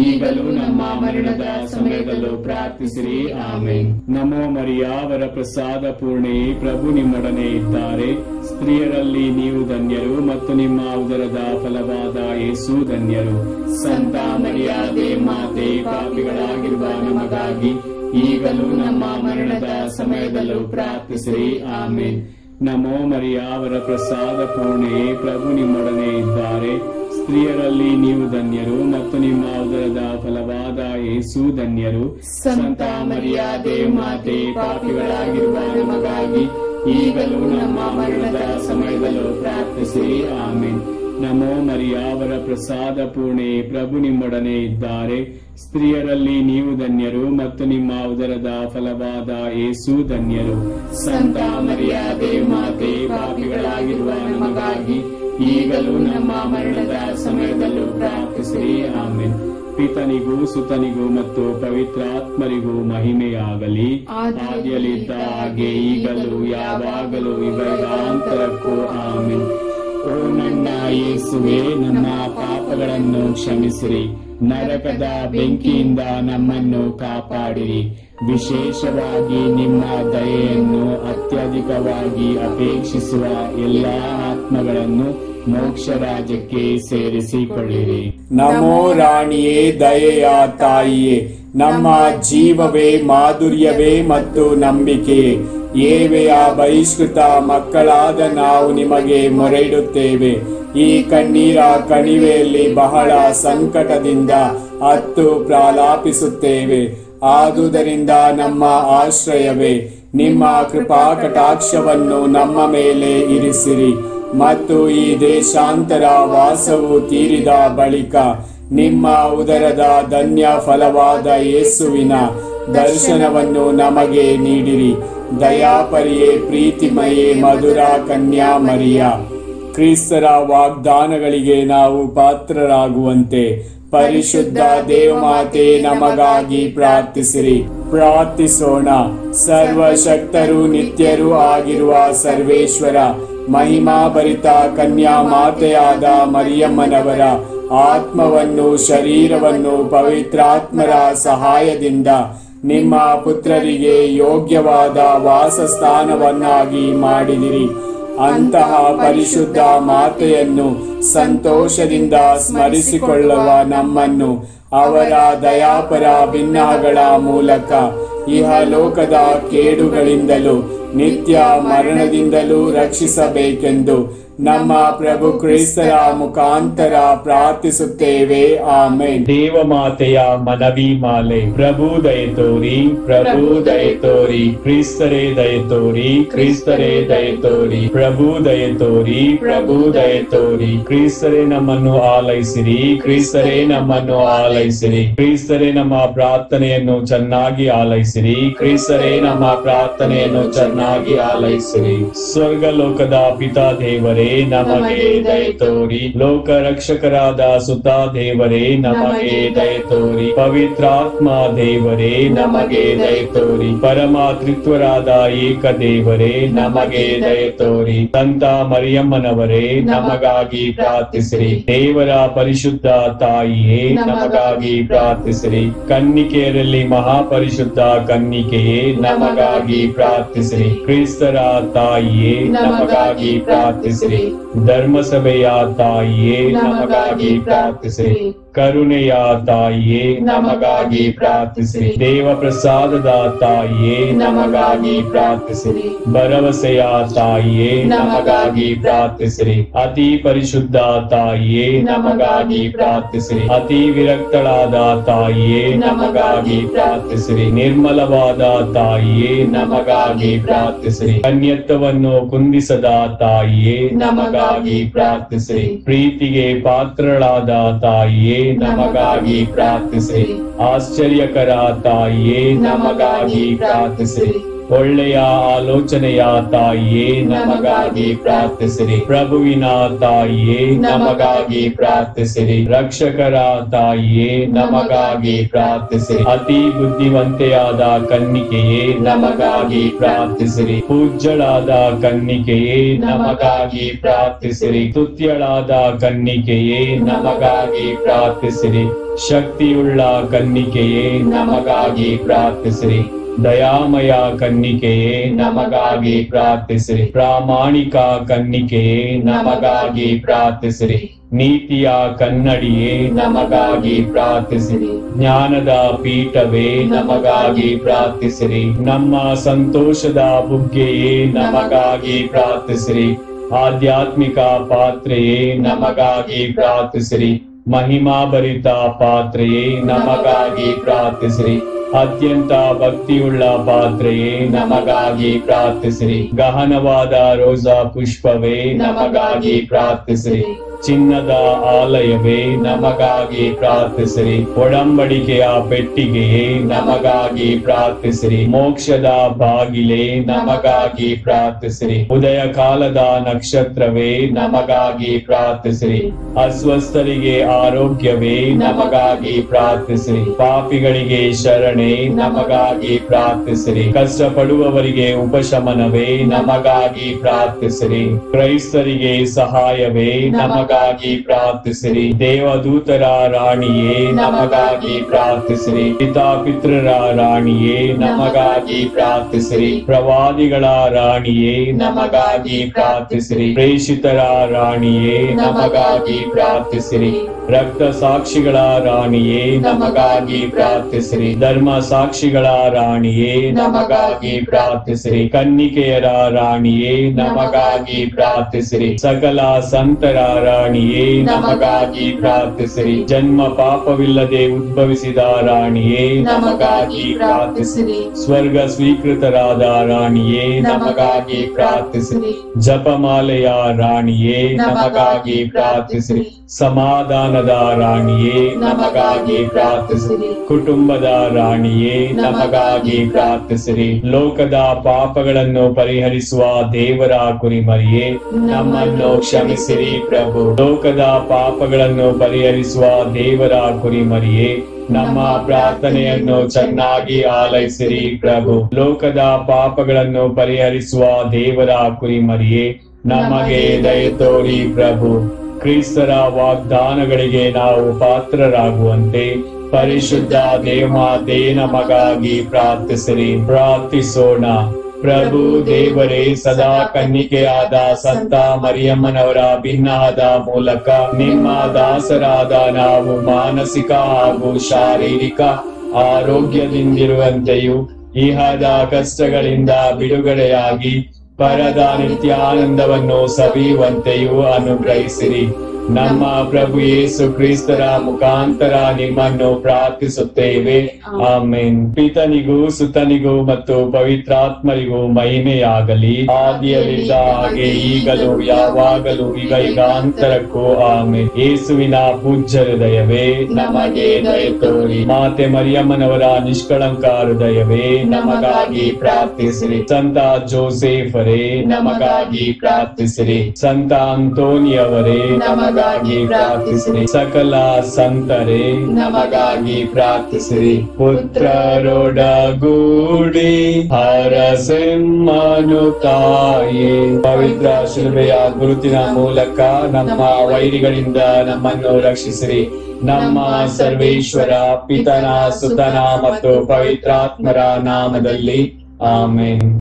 ಈಗಲೂ ನಮ್ಮ ಮರಣದ ಸಮಯದಲ್ಲೂ ಪ್ರಾರ್ಥಿಸಿರಿ. ಆಮೆನ್. ನಮೋ ಮರಿಯ ವರಪ್ರಸಾದ ಪೂರ್ಣೆ, ಪ್ರಭು ನಿಮ್ಮೊಡನೆ ಇದ್ದಾರೆ. ಸ್ತ್ರೀಯರಲ್ಲಿ ನೀವು ಧನ್ಯರು ಮತ್ತು ನಿಮ್ಮ ಉದರದ ಫಲವಾದ ಯೇಸು ಧನ್ಯರು. ಸಂತ ಮರಿಯಾದೆ ಮಾತೆ, ಪಾಪಿಗಳಾಗಿರುವ ನಮಗಾಗಿ ಈಗಲೂ ನಮ್ಮ ಮರಣದ ಸಮಯದಲ್ಲೂ ಪ್ರಾರ್ಥಿಸಿರಿ. ಆಮೆನ್. ನಮೋ ಮರಿಯ ವರಪ್ರಸಾದ ಪೂರ್ಣೆ, ಪ್ರಭು ನಿಮ್ಮೊಡನೆ ಇದ್ದಾರೆ. ಸ್ತ್ರೀಯರಲ್ಲಿ ನೀವು ಧನ್ಯರು ಮತ್ತು ನಿಮ್ಮ ಉದರದ ಫಲವಾದ ಯೇಸು ಧನ್ಯರು. ಸಂತ ಮರಿಯಾದೆ ಮಾತೆ, ಪಾಪಿಗಳಾಗಿರುವ ನಮಗಾಗಿ ಈಗಲೂ ನಮ್ಮ ಮರಣದ ಸಮಯದಲ್ಲೂ ಪ್ರಾರ್ಥಿಸಿರಿ. ಆಮೆನ್. ನಮೋ ಮರಿಯ ವರ ಪ್ರಸಾದ ಪೂರ್ಣೆ, ಪ್ರಭು ನಿಮ್ಮೊಡನೆ ಇದ್ದಾರೆ. ಸ್ತ್ರೀಯರಲ್ಲಿ ನೀವು ಧನ್ಯರು ಮತ್ತು ನಿಮ್ಮ ಉದರದ ಫಲವಾದ ಯೇಸು ಧನ್ಯರು. ಸಂತ ಮರಿಯ ದೇವಮಾತೆ, ಪಾಪಿಗಳಾಗಿರುವ ನಮಗಾಗಿ ಈಗಲೂ ನಮ್ಮ ಮರಣದ ಸಮಯದಲ್ಲೂ ಪ್ರಾರ್ಥಿಸಿರಿ. ಆಮೆನ್. ಪಿತನಿಗೂ ಸುತನಿಗೂ ಮತ್ತು ಪವಿತ್ರಾತ್ಮರಿಗೂ ಮಹಿಮೆಯಾಗಲಿ, ಆದಿಯಲ್ಲಿದ್ದ ಹಾಗೆ ಈಗಲೂ ಯಾವಾಗಲೂ ಯುಗಾಂತರಕ್ಕೂ ಆಮೆನ್. ಓ ನನ್ನ ಯೇಸುವೆ, ನಮ್ಮ ಪಾಪಗಳನ್ನು ಕ್ಷಮಿಸಿರಿ, ನರಕದ ಬೆಂಕಿಯಿಂದ ನಮ್ಮನ್ನು ಕಾಪಾಡಿರಿ, ವಿಶೇಷವಾಗಿ ನಿಮ್ಮ ದಯೆಯನ್ನು ಅತ್ಯಧಿಕವಾಗಿ ಅಪೇಕ್ಷಿಸುವ ಎಲ್ಲಾ ಆತ್ಮಗಳನ್ನು ಮೋಕ್ಷ ರಾಜ್ಯಕ್ಕೆ ಸೇರಿಸಿಕೊಳ್ಳಿರಿ. ನಮೋ ರಾಣಿಯೇ, ದಯೆಯ ತಾಯಿಯೇ, ನಮ್ಮ ಜೀವವೇ, ಮಾಧುರ್ಯವೇ ಮತ್ತು ನಂಬಿಕೆಯೇ, ಏವೆಯ ಬಹಿಷ್ಕೃತ ಮಕ್ಕಳಾದ ನಾವು ನಿಮಗೆ ಮೊರೆಯಿಡುತ್ತೇವೆ. ಈ ಕಣ್ಣೀರ ಕಣಿವೆಯಲ್ಲಿ ಬಹಳ ಸಂಕಟದಿಂದ ಅತ್ತು ಪ್ರಲಾಪಿಸುತ್ತೇವೆ. ಆದುದರಿಂದ ನಮ್ಮ ಆಶ್ರಯವೇ, ನಿಮ್ಮ ಕೃಪಾ ಕಟಾಕ್ಷವನ್ನು ನಮ್ಮ ಮೇಲೆ ಇರಿಸಿರಿ ಮತ್ತು ಈ ದೇಶಾಂತರ ವಾಸವು ತೀರಿದ ಬಳಿಕ ನಿಮ್ಮ ಉದರದ ಧನ್ಯ ಫಲವಾದ ಯೇಸುವಿನ ದರ್ಶನವನ್ನು ನಮಗೆ ನೀಡಿರಿ. ದಯಾಪರಿಯೇ, ಪ್ರೀತಿಮಯೇ, ಮಧುರ ಕನ್ಯಾ ಮರಿಯ, ಕ್ರಿಸ್ತರ ವಾಗ್ದಾನಗಳಿಗೆ ನಾವು ಪಾತ್ರರಾಗುವಂತೆ ಪರಿಶುದ್ಧ ದೇವಮಾತೆ ನಮಗಾಗಿ ಪ್ರಾರ್ಥಿಸಿರಿ. ಪ್ರಾರ್ಥಿಸೋಣ. ಸರ್ವಶಕ್ತರು ನಿತ್ಯರೂ ಆಗಿರುವ ಸರ್ವೇಶ್ವರ, ಮಹಿಮಾಭರಿತ ಕನ್ಯಾ ಮಾತೆಯಾದ ಮರಿಯಮ್ಮನವರ ಆತ್ಮವನ್ನು ಶರೀರವನ್ನು ಪವಿತ್ರಾತ್ಮರ ಸಹಾಯದಿಂದ ನಿಮ್ಮ ಪುತ್ರರಿಗೆ ಯೋಗ್ಯವಾದ ವಾಸಸ್ಥಾನವನ್ನಾಗಿ ಮಾಡಿದಿರಿ. ಅಂತಹ ಪರಿಶುದ್ಧ ಮಾತೆಯನ್ನು ಸಂತೋಷದಿಂದ ಸ್ಮರಿಸಿಕೊಳ್ಳುವ ನಮ್ಮನ್ನು ಅವರ ದಯಾಪರ ಭಿನ್ನಗಳ ಮೂಲಕ ಇಹಲೋಕದ ಕೇಡುಗಳಿಂದಲೂ ನಿತ್ಯ ಮರಣದಿಂದಲೂ ರಕ್ಷಿಸಬೇಕೆಂದು ನಮ್ಮ ಪ್ರಭು ಕ್ರಿಸ್ತರ ಮುಖಾಂತರ ಪ್ರಾರ್ಥಿಸುತ್ತೇವೆ. ಆಮೆನ್. ದೇವಮಾತೆಯ ಮನವಿ ಮಾಲೆ. ಪ್ರಭು ದಯೆ ತೋರಿ, ಪ್ರಭು ದಯೆ ತೋರಿ, ಕ್ರಿಸ್ತರೇ ದಯೆ ತೋರಿ, ಕ್ರಿಸ್ತರೇ ದಯೆ ತೋರಿ, ಪ್ರಭು ದಯೆ ತೋರಿ, ಪ್ರಭು ದಯೆ ತೋರಿ, ಕ್ರಿಸ್ತರೇ ನಮ್ಮನ್ನು ಆಲೈಸಿರಿ, ಕ್ರಿಸ್ತರೇ ನಮ್ಮನ್ನು ಆಲೈಸಿರಿ, ಕ್ರಿಸ್ತರೇ ನಮ್ಮ ಪ್ರಾರ್ಥನೆಯನ್ನು ಚೆನ್ನಾಗಿ ಆಲೈಸಿರಿ, ಕ್ರಿಸ್ತರೇ ನಮ್ಮ ಪ್ರಾರ್ಥನೆಯನ್ನು ಚೆನ್ನಾಗಿ ಆಲೈಸಿರಿ. ಸ್ವರ್ಗ ಲೋಕದ ಪಿತಾ ದೇವರೇ ನಮಗೆ ದಯೆ ತೋರಿ, ಲೋಕ ರಕ್ಷಕರಾದ ಸುತ ದೇವರೇ ನಮಗೆ ದಯೆ ತೋರಿ, ಪವಿತ್ರಾತ್ಮ ದೇವರೇ ನಮಗೆ ದಯೆ ತೋರಿ, ಪರಮ ತ್ರಿತ್ವರಾದ ಏಕ ದೇವರೇ ನಮಗೆ ದಯೆ ತೋರಿ, ಸಂತ ಮರಿಯಮ್ಮನವರೇ ನಮಗಾಗಿ ಪ್ರಾರ್ಥಿಸಿರಿ. ದೇವರ ಪರಿಶುದ್ಧ ತಾಯಿಯೇ ನಮಗಾಗಿ ಪ್ರಾರ್ಥಿಸಿರಿ. ಕನ್ನಿಕೆಯರಲ್ಲಿ ಮಹಾಪರಿಶುದ್ಧ ಕನ್ನಿಕೆಯೇ ನಮಗಾಗಿ ಪ್ರಾರ್ಥಿಸಿರಿ. ಕ್ರಿಸ್ತರ ತಾಯಿಯೇ ನಮಗಾಗಿ ಪ್ರಾರ್ಥಿಸಿರಿ. ಧರ್ಮಸಭೆಯ ತಾಯಿಯೇ ನಮಗಾಗಿ ಪ್ರಾರ್ಥಿಸಿರಿ. ಕರುಣೆಯ ತಾಯಿಯೇ ನಮಗಾಗಿ ಪ್ರಾರ್ಥಿಸಿರಿ. ದೇವ ಪ್ರಸಾದದ ತಾಯಿಯೇ ನಮಗಾಗಿ ಪ್ರಾರ್ಥಿಸಿರಿ. ಭರವಸೆಯ ತಾಯಿಯೇ ನಮಗಾಗಿ ಪ್ರಾರ್ಥಿಸಿರಿ. ಅತಿ ಪರಿಶುದ್ಧ ತಾಯಿಯೇ ನಮಗಾಗಿ ಪ್ರಾರ್ಥಿಸಿರಿ. ಅತಿ ವಿರಕ್ತಳಾದ ತಾಯಿಯೇ ನಮಗಾಗಿ ಪ್ರಾರ್ಥಿಸಿರಿ. ನಿರ್ಮಲವಾದ ತಾಯಿಯೇ ನಮಗಾಗಿ ಪ್ರಾರ್ಥಿಸಿರಿ. ಕನ್ಯತ್ವವನ್ನು ಕುಂದಿಸದ ತಾಯಿಯೇ ನಮಗಾಗಿ ಪ್ರಾರ್ಥಿಸಿರಿ. ಪ್ರೀತಿಗೆ ಪಾತ್ರಳಾದ ತಾಯಿಯೇ ನಮಗಾಗಿ ಪ್ರಾರ್ಥಿಸಿರಿ. ಆಶ್ಚರ್ಯಕರ ತಾಯಿಯೇ ನಮಗಾಗಿ ಪ್ರಾರ್ಥಿಸಿರಿ. ಒಳ್ಳೆಯ ಆಲೋಚನೆಯ ತಾಯಿಯೇ ನಮಗಾಗಿ ಪ್ರಾರ್ಥಿಸಿರಿ. ಪ್ರಭುವಿನ ತಾಯಿಯೇ ನಮಗಾಗಿ ಪ್ರಾರ್ಥಿಸಿರಿ. ರಕ್ಷಕರ ತಾಯಿಯೇ ನಮಗಾಗಿ ಪ್ರಾರ್ಥಿಸಿರಿ. ಅತಿ ಬುದ್ಧಿವಂತೆಯಾದ ಕನ್ನಿಕೆಯೇ ನಮಗಾಗಿ ಪ್ರಾರ್ಥಿಸಿರಿ. ಪೂಜ್ಯಳಾದ ಕನ್ನಿಕೆಯೇ ನಮಗಾಗಿ ಪ್ರಾರ್ಥಿಸಿರಿ. ಸ್ತುತ್ಯಳಾದ ಕನ್ನಿಕೆಯೇ ನಮಗಾಗಿ ಪ್ರಾರ್ಥಿಸಿರಿ. ಶಕ್ತಿಯುಳ್ಳ ಕನ್ನಿಕೆಯೇ ನಮಗಾಗಿ ಪ್ರಾರ್ಥಿಸಿರಿ. ದಯಾಮಯ ಕನ್ನಿಕೆಯೇ ನಮಗಾಗಿ ಪ್ರಾರ್ಥಿಸಿರಿ. ಪ್ರಾಮಾಣಿಕ ಕನ್ನಿಕೆಯೇ ನಮಗಾಗಿ ಪ್ರಾರ್ಥಿಸಿರಿ. ನೀತಿಯ ಕನ್ನಡಿಯೇ ನಮಗಾಗಿ ಪ್ರಾರ್ಥಿಸಿರಿ. ಜ್ಞಾನದ ಪೀಠವೇ ನಮಗಾಗಿ ಪ್ರಾರ್ಥಿಸಿರಿ. ನಮ್ಮ ಸಂತೋಷದ ಬುಗ್ಗೆಯೇ ನಮಗಾಗಿ ಪ್ರಾರ್ಥಿಸಿರಿ. ಆಧ್ಯಾತ್ಮಿಕ ಪಾತ್ರೆಯೇ ನಮಗಾಗಿ ಪ್ರಾರ್ಥಿಸಿರಿ. ಮಹಿಮಾಭರಿತ ಪಾತ್ರೆಯೇ ನಮಗಾಗಿ ಪ್ರಾರ್ಥಿಸಿರಿ. ಅತ್ಯಂತ ಭಕ್ತಿಯುಳ್ಳ ಪಾತ್ರೆಯೇ, ನಮಗಾಗಿ ಪ್ರಾರ್ಥಿಸಿರಿ. ಗಹನವಾದ ರೋಜಾ ಪುಷ್ಪವೇ, ನಮಗಾಗಿ ಪ್ರಾರ್ಥಿಸಿರಿ. ಚಿನ್ನದ ಆಲಯವೇ, ನಮಗಾಗಿ ಪ್ರಾರ್ಥಿಸಿರಿ. ಒಡಂಬಡಿಕೆಯ ಪೆಟ್ಟಿಗೆಯೇ, ನಮಗಾಗಿ ಪ್ರಾರ್ಥಿಸಿರಿ. ಮೋಕ್ಷದ ಬಾಗಿಲೇ, ನಮಗಾಗಿ ಪ್ರಾರ್ಥಿಸಿರಿ. ಉದಯ ಕಾಲದ ನಕ್ಷತ್ರವೇ, ನಮಗಾಗಿ ಪ್ರಾರ್ಥಿಸಿರಿ. ಅಸ್ವಸ್ಥರಿಗೆ ಆರೋಗ್ಯವೇ, ನಮಗಾಗಿ ಪ್ರಾರ್ಥಿಸಿರಿ. ಪಾಪಿಗಳಿಗೆ ಶರಣೆ, ನಮಗಾಗಿ ಪ್ರಾರ್ಥಿಸಿರಿ. ಕಷ್ಟಪಡುವವರಿಗೆ ಉಪಶಮನವೇ, ನಮಗಾಗಿ ಪ್ರಾರ್ಥಿಸಿರಿ. ಕ್ರೈಸ್ತರಿಗೆ ಸಹಾಯವೇ, ನಮಗಾಗಿ ಪ್ರಾರ್ಥಿಸಿರಿ. ದೇವದೂತರ ರಾಣಿಯೇ, ನಮಗಾಗಿ ಪ್ರಾರ್ಥಿಸಿರಿ. ಪಿತಾಪಿತ್ರರ ರಾಣಿಯೇ, ನಮಗಾಗಿ ಪ್ರಾರ್ಥಿಸಿರಿ. ಪ್ರವಾದಿಗಳ ರಾಣಿಯೇ, ನಮಗಾಗಿ ಪ್ರಾರ್ಥಿಸಿರಿ. ಪ್ರೇಷಿತರ ರಾಣಿಯೇ, ನಮಗಾಗಿ ಪ್ರಾರ್ಥಿಸಿರಿ. ರಕ್ತ ಸಾಕ್ಷಿಗಳ ರಾಣಿಯೇ, ನಮಗಾಗಿ ಪ್ರಾರ್ಥಿಸಿರಿ. ಧರ್ಮ ಸಾಕ್ಷಿಗಳ ರಾಣಿಯೇ, ನಮಗಾಗಿ ಪ್ರಾರ್ಥಿಸಿರಿ. ಕನ್ನಿಕೆಯರ ರಾಣಿಯೇ, ನಮಗಾಗಿ ಪ್ರಾರ್ಥಿಸಿರಿ. ಸಕಲ ಸಂತರ ರಾಣಿಯೇ, ನಮಗಾಗಿ ಪ್ರಾರ್ಥಿಸಿರಿ. ಜನ್ಮ ಪಾಪವಿಲ್ಲದೆ ಉದ್ಭವಿಸಿದ ರಾಣಿಯೇ, ನಮಗಾಗಿ ಪ್ರಾರ್ಥಿಸಿರಿ. ಸ್ವರ್ಗ ಸ್ವೀಕೃತರಾದ ರಾಣಿಯೇ, ನಮಗಾಗಿ ಪ್ರಾರ್ಥಿಸಿರಿ. ಜಪಮಾಲೆಯ ರಾಣಿಯೇ, ನಮಗಾಗಿ ಪ್ರಾರ್ಥಿಸಿರಿ. ಸಮಾಧಾನದ ರಾಣಿಯೇ, ನಮಗಾಗಿ ಪ್ರಾರ್ಥಿಸಿರಿ. ಕುಟುಂಬದ ರಾಣಿಯೇ, ನಮಗಾಗಿ ಪ್ರಾರ್ಥಿಸಿರಿ. ಲೋಕದ ಪಾಪಗಳನ್ನು ಪರಿಹರಿಸುವ ದೇವರ ಕುರಿಮರಿಯೇ, ನಮ್ಮನ್ನು ಕ್ಷಮಿಸಿರಿ ಪ್ರಭು. ಲೋಕದ ಪಾಪಗಳನ್ನು ಪರಿಹರಿಸುವ ದೇವರ ಕುರಿಮರಿಯೇ, ನಮ್ಮ ಪ್ರಾರ್ಥನೆಯನ್ನು ಚೆನ್ನಾಗಿ ಆಲೈಸಿರಿ ಪ್ರಭು. ಲೋಕದ ಪಾಪಗಳನ್ನು ಪರಿಹರಿಸುವ ದೇವರ ಕುರಿಮರಿಯೇ, ನಮಗೆ ದಯೆ ತೋರಿ ಪ್ರಭು. ಕ್ರಿಸ್ತರ ವಾಗ್ದಾನಗಳಿಗೆ ನಾವು ಪಾತ್ರರಾಗುವಂತೆ ಪರಿಶುದ್ಧ ದೇವಮಾತೆ ನಮಗಾಗಿ ಪ್ರಾರ್ಥಿಸಿರಿ. ಪ್ರಾರ್ಥಿಸೋಣ. ಪ್ರಭು ದೇವರೇ, ಸದಾ ಕನ್ನಿಕೆಯಾದ ಸಂತ ಮರಿಯಮ್ಮನವರ ಭಿನ್ನಾದ ಮೂಲಕ ನಿಮ್ಮ ದಾಸರಾದ ನಾವು ಮಾನಸಿಕ ಹಾಗೂ ಶಾರೀರಿಕ ಆರೋಗ್ಯದಿಂದಿರುವಂತೆಯೂ ಇಹದ ಕಷ್ಟಗಳಿಂದ ಬಿಡುಗಡೆಯಾಗಿ ಪರದ ನಿತ್ಯಾನಂದವನ್ನು ಸವಿಯುವಂತೆಯೂ ಅನುಗ್ರಹಿಸಿರಿ. ನಮ್ಮ ಪ್ರಭು ಯೇಸು ಕ್ರಿಸ್ತರ ಮುಖಾಂತರ ನಿಮ್ಮನ್ನು ಪ್ರಾರ್ಥಿಸುತ್ತೇವೆ. ಆಮೆನ್. ಪಿತನಿಗೂ ಸುತನಿಗೂ ಮತ್ತು ಪವಿತ್ರಾತ್ಮರಿಗೂ ಮಹಿಮೆಯಾಗಲಿ, ಆದಿಯಲ್ಲಿದ್ದ ಹಾಗೆ ಈಗಲೂ ಯಾವಾಗಲೂ ಯುಗಾಂತರಕ್ಕೂ ಆಮೆನ್. ಯೇಸುವಿನ ಪೂಜ್ಯ ಹೃದಯವೇ, ನಮಗೆ ದಯೆ ತೋರಿ. ಮಾತೆ ಮರಿಯಮ್ಮನವರ ನಿಷ್ಕಳಂಕ ಹೃದಯವೇ, ನಮಗಾಗಿ ಪ್ರಾರ್ಥಿಸಿರಿ. ಸಂತ ಜೋಸೆಫರೇ, ನಮಗಾಗಿ ಪ್ರಾರ್ಥಿಸಿರಿ. ಸಂತ ಅಂತೋನಿಯವರೇ, ನಮಗಾಗಿ ಪ್ರಾರ್ಥಿಸಿರಿ. ಸಕಲ ಸಂತರೇ, ನಮಗಾಗಿ ಪ್ರಾರ್ಥಿಸಿರಿ. ಪುತ್ರರೊಡಗೂಡಿ ಹರಸೆಮ್ಮನು ತಾಯೇ, ಪವಿತ್ರ ಶಿಲುಬೆಯ ಗುರುತಿನ ಮೂಲಕ ನಮ್ಮ ವೈರಿಗಳಿಂದ ನಮ್ಮನ್ನು ರಕ್ಷಿಸಿರಿ. ನಮ್ಮ ಸರ್ವೇಶ್ವರ ಪಿತನ ಸುತನ ಮತ್ತು ಪವಿತ್ರಾತ್ಮರ ನಾಮದಲ್ಲಿ ಆಮೆನ್.